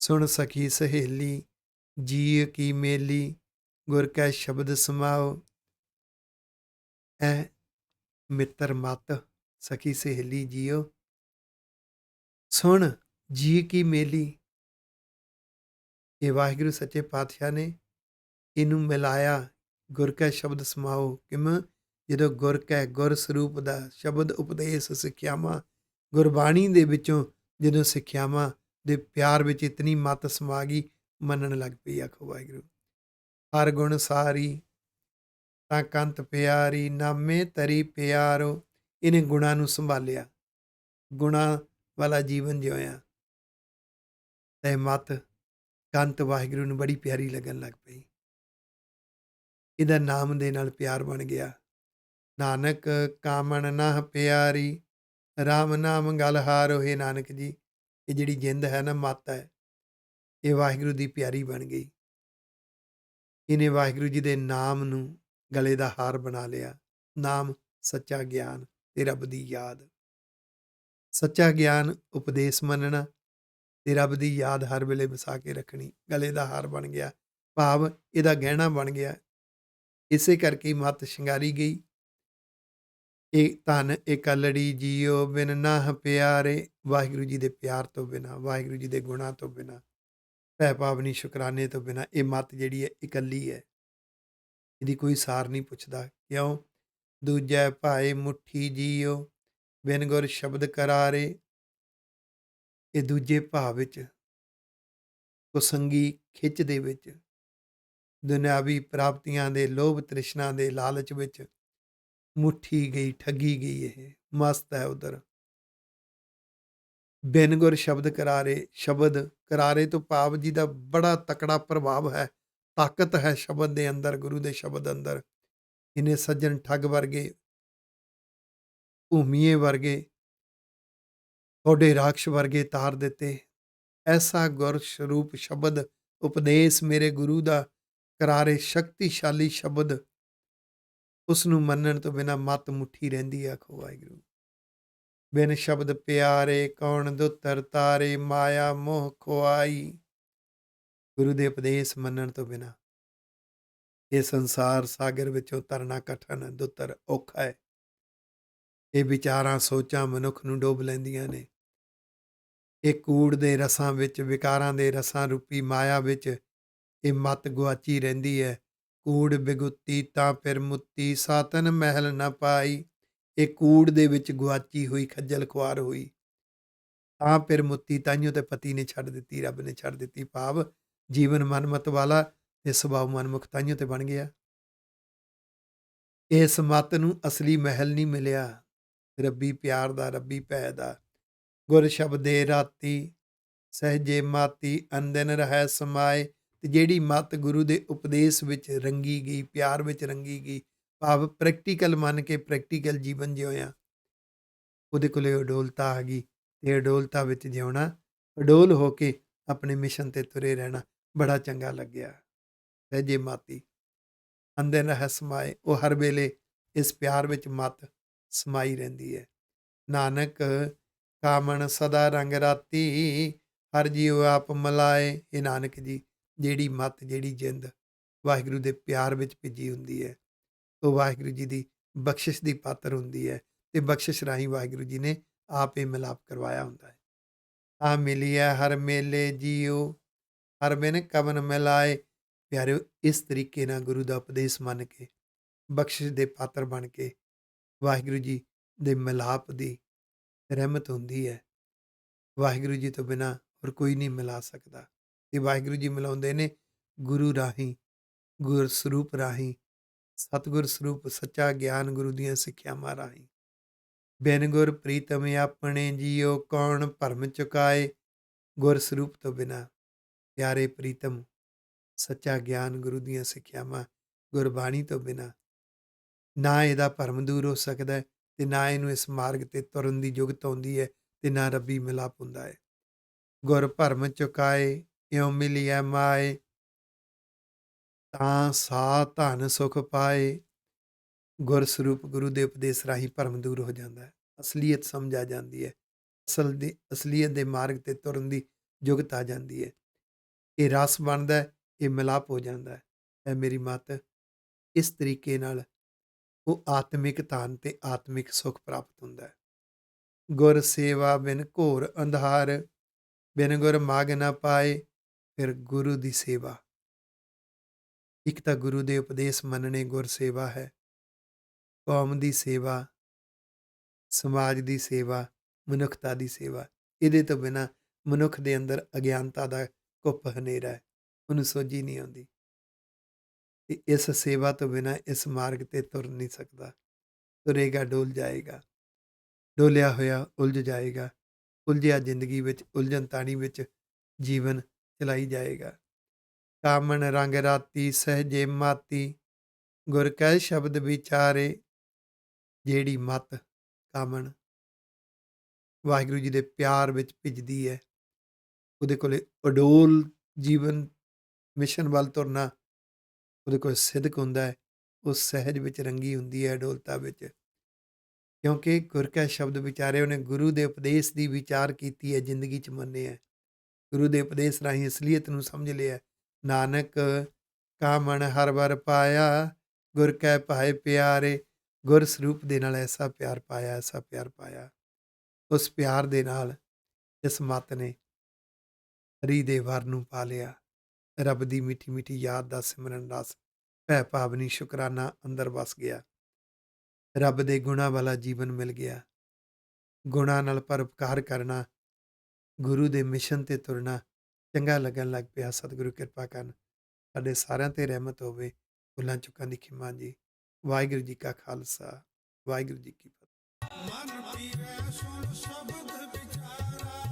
ਸੁਣ ਸਖੀ ਸਹੇਲੀ, ਜੀ ਕੀ ਮੇਲੀ, ਗੁਰ ਕੈ ਸ਼ਬਦ ਸਮਾਓ। ਐ ਮਿੱਤਰ ਮਤ, ਸਖੀ ਸਹੇਲੀ ਜੀਓ, ਸੁਣ ਜੀ ਕੀ ਮੇਲੀ। ਇਹ ਵਾਹਿਗੁਰੂ ਸੱਚੇ ਪਾਤਸ਼ਾਹ ਨੇ ਇਹਨੂੰ ਮਿਲਾਇਆ, ਗੁਰ ਕੈ ਸ਼ਬਦ ਸਮਾਓ। ਕਿਵੇਂ? ਜਦੋਂ ਗੁਰ ਕੈ, ਗੁਰ ਸਰੂਪ ਦਾ ਸ਼ਬਦ ਉਪਦੇਸ਼ ਸਿੱਖਿਆਵਾਂ, ਗੁਰਬਾਣੀ ਦੇ ਵਿੱਚੋਂ ਜਦੋਂ ਸਿੱਖਿਆਵਾਂ ਦੇ ਪਿਆਰ ਵਿੱਚ ਇਤਨੀ ਮੱਤ ਸਮਾ ਗਈ, ਮੰਨਣ ਲੱਗ ਪਈ। ਆਖੋ ਵਾਹਿਗੁਰੂ। ਹਰ ਗੁਣ ਸਾਰੀ ਤਾਂ ਕੰਤ ਪਿਆਰੀ, ਨਾਮੇ ਤਰੀ ਪਿਆਰੋ। ਇਹਨੇ ਗੁਣਾਂ ਨੂੰ ਸੰਭਾਲਿਆ, ਗੁਣਾਂ ਵਾਲਾ ਜੀਵਨ ਜਿਉਇਆ ਤੇ ਮੱਤ ਕੰਤ ਵਾਹਿਗੁਰੂ ਨੂੰ ਬੜੀ ਪਿਆਰੀ ਲੱਗਣ ਲੱਗ ਪਈ। ਇਹਦਾ ਨਾਮ ਦੇ ਨਾਲ ਪਿਆਰ ਬਣ ਗਿਆ। ਨਾਨਕ ਕਾਮਣ ਨਾ ਪਿਆਰੀ, ਰਾਮ ਨਾਮ ਗਲ ਹਾਰੋ। ਹੈ ਨਾਨਕ ਜੀ, ਇਹ ਜਿਹੜੀ ਜਿੰਦ ਹੈ ਨਾ, ਮੱਤ ਹੈ, ਇਹ ਵਾਹਿਗੁਰੂ ਦੀ ਪਿਆਰੀ ਬਣ ਗਈ। ਇਹਨੇ ਵਾਹਿਗੁਰੂ ਜੀ ਦੇ ਨਾਮ ਨੂੰ ਗਲੇ ਦਾ ਹਾਰ ਬਣਾ ਲਿਆ। ਨਾਮ ਸੱਚਾ ਗਿਆਨ ਤੇ ਰੱਬ ਦੀ ਯਾਦ। ਸੱਚਾ ਗਿਆਨ ਉਪਦੇਸ਼ ਮੰਨਣਾ ਤੇ ਰੱਬ ਦੀ ਯਾਦ ਹਰ ਵੇਲੇ ਵਸਾ ਕੇ ਰੱਖਣੀ, ਗਲੇ ਦਾ ਹਾਰ ਬਣ ਗਿਆ, ਭਾਵ ਇਹਦਾ ਗਹਿਣਾ ਬਣ ਗਿਆ। ਇਸੇ ਕਰਕੇ ਮੱਤ ਸ਼ਿੰਗਾਰੀ ਗਈ। ਇਹ ਧਨ ਇੱਕ ਲੜੀ ਜੀਓ, ਬਿਨ ਨਾਹ ਪਿਆਰੇ। ਵਾਹਿਗੁਰੂ ਜੀ ਦੇ ਪਿਆਰ ਤੋਂ ਬਿਨਾਂ, ਵਾਹਿਗੁਰੂ ਜੀ ਦੇ ਗੁਣਾਂ ਤੋਂ ਬਿਨਾਂ, ਭੈ ਪਾਵਨੀ ਸ਼ੁਕਰਾਨੇ ਤੋਂ ਬਿਨਾਂ ਇਹ ਮੱਤ ਜਿਹੜੀ ਹੈ ਇਕੱਲੀ ਹੈ। ਇਹਦੀ ਕੋਈ ਸਾਰ ਨਹੀਂ ਪੁੱਛਦਾ। ਕਿਉਂ? ਦੂਜੈ ਭਾਏ ਮੁੱਠੀ ਜੀਓ, ਬਿਨ ਗੁਰ ਸ਼ਬਦ ਕਰਾਰੇ। ਇਹ ਦੂਜੇ ਭਾਵ ਵਿੱਚ, ਕੁਸੰਗੀ ਖਿੱਚ ਦੇ ਵਿੱਚ, ਦੁਨਿਆਵੀ ਪ੍ਰਾਪਤੀਆਂ ਦੇ ਲੋਭ ਤ੍ਰਿਸ਼ਨਾ ਦੇ ਲਾਲਚ ਵਿੱਚ ਮੁੱਠੀ ਗਈ, ਠੱਗੀ ਗਈ। ਇਹ ਮਸਤ ਹੈ ਉਧਰ। ਬਿਨ ਗੁਰ ਸ਼ਬਦ ਕਰਾਰੇ। ਸ਼ਬਦ ਕਰਾਰੇ ਤੋਂ ਭਾਵ ਜੀ ਦਾ ਬੜਾ ਤਕੜਾ ਪ੍ਰਭਾਵ ਹੈ, ਤਾਕਤ ਹੈ ਸ਼ਬਦ ਦੇ ਅੰਦਰ, ਗੁਰੂ ਦੇ ਸ਼ਬਦ ਅੰਦਰ। ਇਹਨੇ ਸੱਜਣ ਠੱਗ ਵਰਗੇ, ਭੂਮੀਏ ਵਰਗੇ, ਤੁਹਾਡੇ ਰਾਖਸ਼ ਵਰਗੇ ਤਾਰ ਦਿੱਤੇ। ਐਸਾ ਗੁਰ ਸਰੂਪ ਸ਼ਬਦ ਉਪਦੇਸ਼ ਮੇਰੇ ਗੁਰੂ ਦਾ ਕਰਾਰੇ ਸ਼ਕਤੀਸ਼ਾਲੀ ਸ਼ਬਦ, ਉਸ ਨੂੰ ਮੰਨਣ ਤੋਂ ਬਿਨਾਂ ਮੱਤ ਮੁੱਠੀ ਰਹਿੰਦੀ। ਆਖੋ ਵਾਹਿਗੁਰੂ। ਬਿਨ ਸ਼ਬਦ ਪਿਆਰੇ, ਕੌਣ ਦੁੱਤਰ ਤਾਰੇ, ਮਾਇਆ ਮੋਹ ਖੁਆਈ। ਗੁਰੂ ਦੇ ਉਪਦੇਸ਼ ਮੰਨਣ ਤੋਂ ਬਿਨਾਂ ਇਹ ਸੰਸਾਰ ਸਾਗਰ ਵਿੱਚੋਂ ਤਰਨਾ ਕਠਨ, ਦੁੱਤਰ ਔਖਾ ਹੈ। ਇਹ ਵਿਚਾਰਾਂ ਸੋਚਾਂ ਮਨੁੱਖ ਨੂੰ ਡੋਬ ਲੈਂਦੀਆਂ ਨੇ। ਇਹ ਕੂੜ ਦੇ ਰਸਾਂ ਵਿੱਚ, ਵਿਕਾਰਾਂ ਦੇ ਰਸਾਂ ਰੂਪੀ ਮਾਇਆ ਵਿੱਚ ਇਹ ਮੱਤ ਗੁਆਚੀ ਰਹਿੰਦੀ ਹੈ। ਕੂੜ ਬਿਗੁੱਤੀ ਤਾਂ ਫਿਰ ਮੁੱਤੀ, ਸਾਤਨ ਮਹਿਲ ਨਾ ਪਾਈ। ਇਹ ਕੂੜ ਦੇ ਵਿੱਚ ਗੁਆਚੀ ਹੋਈ, ਖੱਜਲ ਖੁਆਰ ਹੋਈ, ਤਾਂ ਫਿਰ ਮੁੱਤੀ, ਤਾਈਓ ਤੇ ਪਤੀ ਨੇ ਛੱਡ ਦਿੱਤੀ, ਰੱਬ ਨੇ ਛੱਡ ਦਿੱਤੀ। ਭਾਵ ਜੀਵਨ ਮਨਮਤ ਵਾਲਾ ਤੇ ਸੁਭਾਅ ਮਨਮੁਖ ਤਾਈਓ ਤੇ ਬਣ ਗਿਆ। ਇਸ ਮੱਤ ਨੂੰ ਅਸਲੀ ਮਹਿਲ ਨਹੀਂ ਮਿਲਿਆ, ਰੱਬੀ ਪਿਆਰ ਦਾ, ਰੱਬੀ ਭੈ ਦਾ। ਗੁਰ ਸ਼ਬਦੇ ਰਾਤੀ, ਸਹਿਜੇ ਮਾਤੀ, ਅੰਦਨ ਰਹਿ ਸਮਾਏ। ਤੇ ਜਿਹੜੀ ਮੱਤ ਗੁਰੂ ਦੇ ਉਪਦੇਸ਼ ਵਿੱਚ ਰੰਗੀ ਗਈ, ਪਿਆਰ ਵਿੱਚ ਰੰਗੀ ਗਈ, ਭਾਵ ਪ੍ਰੈਕਟੀਕਲ ਮੰਨ ਕੇ ਪ੍ਰੈਕਟੀਕਲ ਜੀਵਨ ਜਿਉਇਆ, ਉਹਦੇ ਕੋਲੇ ਅਡੋਲਤਾ ਆ ਗਈ। ਤੇ ਅਡੋਲਤਾ ਵਿੱਚ ਜਿਉਣਾ, ਅਡੋਲ ਹੋ ਕੇ ਆਪਣੇ ਮਿਸ਼ਨ ਤੇ ਤੁਰੇ ਰਹਿਣਾ ਬੜਾ ਚੰਗਾ ਲੱਗਿਆ। ਸਹਿਜੇ ਮਾਤੀ, ਅੰਦਰ ਰਹਿ ਸਮਾਏ। ਉਹ ਹਰ ਵੇਲੇ ਇਸ ਪਿਆਰ ਵਿੱਚ ਮੱਤ ਸਮਾਈ ਰਹਿੰਦੀ ਹੈ। ਨਾਨਕ ਕਾਮਣ ਸਦਾ ਰੰਗ ਰਾਤੀ, ਹਰ ਜੀਉ ਆਪ ਮਲਾਏ। ਇਹ ਨਾਨਕ ਜੀ, ਜਿਹੜੀ ਮੱਤ, ਜਿਹੜੀ ਜਿੰਦ ਵਾਹਿਗੁਰੂ ਦੇ ਪਿਆਰ ਵਿੱਚ ਭਿੱਜੀ ਹੁੰਦੀ ਹੈ, ਉਹ ਵਾਹਿਗੁਰੂ ਜੀ ਦੀ ਬਖਸ਼ਿਸ਼ ਦੀ ਪਾਤਰ ਹੁੰਦੀ ਹੈ। ਤੇ ਬਖਸ਼ਿਸ਼ ਰਾਹੀਂ ਵਾਹਿਗੁਰੂ ਜੀ ਨੇ ਆਪ ਇਹ ਮਿਲਾਪ ਕਰਵਾਇਆ ਹੁੰਦਾ ਹੈ। ਆ ਮਿਲੀਐ ਹਰ ਮੇਲੇ ਜੀਓ, ਹਰ ਬਿਨ ਕਵਨ ਮਿਲਾਏ। ਪਿਆਰਿਓ, ਇਸ ਤਰੀਕੇ ਨਾਲ ਗੁਰੂ ਦਾ ਉਪਦੇਸ਼ ਮੰਨ ਕੇ, ਬਖਸ਼ਿਸ਼ ਦੇ ਪਾਤਰ ਬਣ ਕੇ, ਵਾਹਿਗੁਰੂ ਜੀ ਦੇ ਮਿਲਾਪ ਦੀ ਰਹਿਮਤ ਹੁੰਦੀ ਹੈ। ਵਾਹਿਗੁਰੂ ਜੀ ਤੋਂ ਬਿਨਾਂ ਹੋਰ ਕੋਈ ਨਹੀਂ ਮਿਲਾ ਸਕਦਾ। ਤੇ ਵਾਹਿਗੁਰੂ ਜੀ ਮਿਲਾਉਂਦੇ ਨੇ ਗੁਰੂ ਰਾਹੀਂ, ਗੁਰ ਸਰੂਪ ਰਾਹੀਂ, ਸਤਿਗੁਰ ਸਰੂਪ ਸੱਚਾ ਗਿਆਨ ਗੁਰੂ ਦੀਆਂ ਸਿੱਖਿਆਵਾਂ ਰਾਹੀਂ। ਬਿਨ ਗੁਰ ਪ੍ਰੀਤਮ ਆਪਣੇ ਜੀਓ, ਕੌਣ ਭਰਮ ਚੁਕਾਏ। ਗੁਰ ਸਰੂਪ ਤੋਂ ਬਿਨਾਂ, ਪਿਆਰੇ ਪ੍ਰੀਤਮ, ਸੱਚਾ ਗਿਆਨ ਗੁਰੂ ਦੀਆਂ ਸਿੱਖਿਆਵਾਂ, ਗੁਰਬਾਣੀ ਤੋਂ ਬਿਨਾਂ ਨਾ ਇਹਦਾ ਭਰਮ ਦੂਰ ਹੋ ਸਕਦਾ ਹੈ, ਤੇ ਨਾ ਇਹਨੂੰ ਇਸ ਮਾਰਗ ਤੇ ਤੁਰਨ ਦੀ ਜੁਗਤ ਆਉਂਦੀ ਹੈ, ਤੇ ਨਾ ਰੱਬੀ ਮਿਲਾਪ ਹੁੰਦਾ ਹੈ। ਗੁਰ ਭਰਮ ਚੁਕਾਏ, ਇਉ ਮਿਲੀਐ ਮਾਏ, ਤਾਂ ਸਾ ਧਨ ਸੁਖ ਪਾਏ। ਗੁਰ ਸਰੂਪ ਗੁਰੂ ਦੇ ਉਪਦੇਸ਼ ਰਾਹੀਂ ਭਰਮ ਦੂਰ ਹੋ ਜਾਂਦਾ ਹੈ, ਅਸਲੀਅਤ ਸਮਝ ਆ ਜਾਂਦੀ ਹੈ, ਅਸਲੀਅਤ ਦੇ ਮਾਰਗ ਤੇ ਤੁਰਨ ਦੀ ਜੁਗਤ ਆ ਜਾਂਦੀ ਹੈ। ਇਹ ਰਸ ਬਣਦਾ ਹੈ, ਇਹ ਮਿਲਾਪ ਹੋ ਜਾਂਦਾ ਹੈ। ਇਹ ਮੇਰੀ ਮੱਤ, ਇਸ ਤਰੀਕੇ ਨਾਲ ਉਹ ਆਤਮਿਕ ਧਨ ਤੇ ਆਤਮਿਕ ਸੁਖ ਪ੍ਰਾਪਤ ਹੁੰਦਾ ਹੈ। ਗੁਰ ਸੇਵਾ ਬਿਨ ਘੋਰ ਅੰਧਾਰ, ਬਿਨ ਗੁਰ ਮਾਗ ਨਾ ਪਾਏ। ਫਿਰ ਗੁਰੂ ਦੀ ਸੇਵਾ, ਇੱਕ ਤਾਂ ਗੁਰੂ ਦੇ ਉਪਦੇਸ਼ ਮੰਨਣੇ ਗੁਰ ਸੇਵਾ ਹੈ, ਕੌਮ ਦੀ ਸੇਵਾ, ਸਮਾਜ ਦੀ ਸੇਵਾ, ਮਨੁੱਖਤਾ ਦੀ ਸੇਵਾ। ਇਹਦੇ ਤੋਂ ਬਿਨਾਂ ਮਨੁੱਖ ਦੇ ਅੰਦਰ ਅਗਿਆਨਤਾ ਦਾ ਕੁੱਪ ਹਨੇਰਾ ਹੈ, ਉਹਨੂੰ ਸੋਝੀ ਨਹੀਂ ਆਉਂਦੀ। ਤੇ ਇਸ ਸੇਵਾ ਤੋਂ ਬਿਨਾਂ ਇਸ ਮਾਰਗ ਤੇ ਤੁਰ ਨਹੀਂ ਸਕਦਾ। ਤੁਰੇਗਾ ਡੋਲ ਜਾਏਗਾ, ਡੋਲਿਆ ਹੋਇਆ ਉਲਝ ਜਾਏਗਾ, ਉਲਝਿਆ ਜ਼ਿੰਦਗੀ ਵਿੱਚ ਉਲਝਣ ਤਾਣੀ ਵਿੱਚ ਜੀਵਨ ਚਲਾਈ ਜਾਏਗਾ। ਕਾਮਣ ਰੰਗ ਰਾਤੀ ਸਹਿਜੇ ਮਾਤੀ, ਗੁਰ ਕਹਿ ਸ਼ਬਦ ਵਿਚਾਰੇ। ਜਿਹੜੀ ਮੱਤ ਕਾਮਣ ਵਾਹਿਗੁਰੂ ਜੀ ਦੇ ਪਿਆਰ ਵਿੱਚ ਭਿੱਜਦੀ ਹੈ, ਉਹਦੇ ਕੋਲੇ ਅਡੋਲ ਜੀਵਨ ਮਿਸ਼ਨ ਵੱਲ ਤੁਰਨਾ, ਉਹਦੇ ਕੋਲ ਸਿਦਕ ਹੁੰਦਾ ਹੈ, ਉਹ ਸਹਿਜ ਵਿੱਚ ਰੰਗੀ ਹੁੰਦੀ ਹੈ, ਅਡੋਲਤਾ ਵਿੱਚ। ਕਿਉਂਕਿ ਗੁਰ ਕੈ ਸ਼ਬਦ ਵਿਚਾਰੇ, ਉਹਨੇ ਗੁਰੂ ਦੇ ਉਪਦੇਸ਼ ਦੀ ਵਿਚਾਰ ਕੀਤੀ ਹੈ, ਜ਼ਿੰਦਗੀ 'ਚ ਮੰਨਿਆ, ਗੁਰੂ ਦੇ ਉਪਦੇਸ਼ ਰਾਹੀਂ ਅਸਲੀਅਤ ਨੂੰ ਸਮਝ ਲਿਆ। ਨਾਨਕ ਕਾਮਣ ਹਰ ਵਰ ਪਾਇਆ, ਗੁਰ ਕੈ ਭਾਏ ਪਿਆਰੇ। ਗੁਰ ਸਰੂਪ ਦੇ ਨਾਲ ਐਸਾ ਪਿਆਰ ਪਾਇਆ, ਐਸਾ ਪਿਆਰ ਪਾਇਆ। ਉਸ ਪਿਆਰ ਦੇ ਨਾਲ ਇਸ ਮੱਤ ਨੇ ਹਰੀ ਦੇ ਵਰ ਨੂੰ ਪਾ ਲਿਆ। ਰੱਬ ਦੀ ਮਿੱਠੀ ਮਿੱਠੀ ਯਾਦ ਦਾ ਸਿਮਰਨ ਰਸ, ਭੈ ਭਾਵਨੀ ਸ਼ੁਕਰਾਨਾ ਅੰਦਰ ਵਸ ਗਿਆ। ਰੱਬ ਦੇ ਗੁਣਾਂ ਵਾਲਾ ਜੀਵਨ ਮਿਲ ਗਿਆ। ਗੁਣਾਂ ਨਾਲ ਪਰਉਪਕਾਰ ਕਰਨਾ, ਗੁਰੂ ਦੇ ਮਿਸ਼ਨ ਤੇ ਤੁਰਨਾ ਚੰਗਾ ਲੱਗਣ ਲੱਗ ਪਿਆ। ਸਤਿਗੁਰੂ ਕਿਰਪਾ ਕਰਨ, ਸਾਡੇ ਸਾਰਿਆਂ ਤੇ ਰਹਿਮਤ ਹੋਵੇ। ਭੁੱਲਾਂ ਚੁੱਕਾਂ ਦੀ ਖਿਮਾ ਜੀ। ਵਾਹਿਗੁਰੂ ਜੀ ਕਾ ਖਾਲਸਾ, ਵਾਹਿਗੁਰੂ ਜੀ ਕੀ ਫਤਿਹ। ਮਨ ਪੀਵੈ ਸੁਣ ਸ਼ਬਦ ਵਿਚਾਰਾ।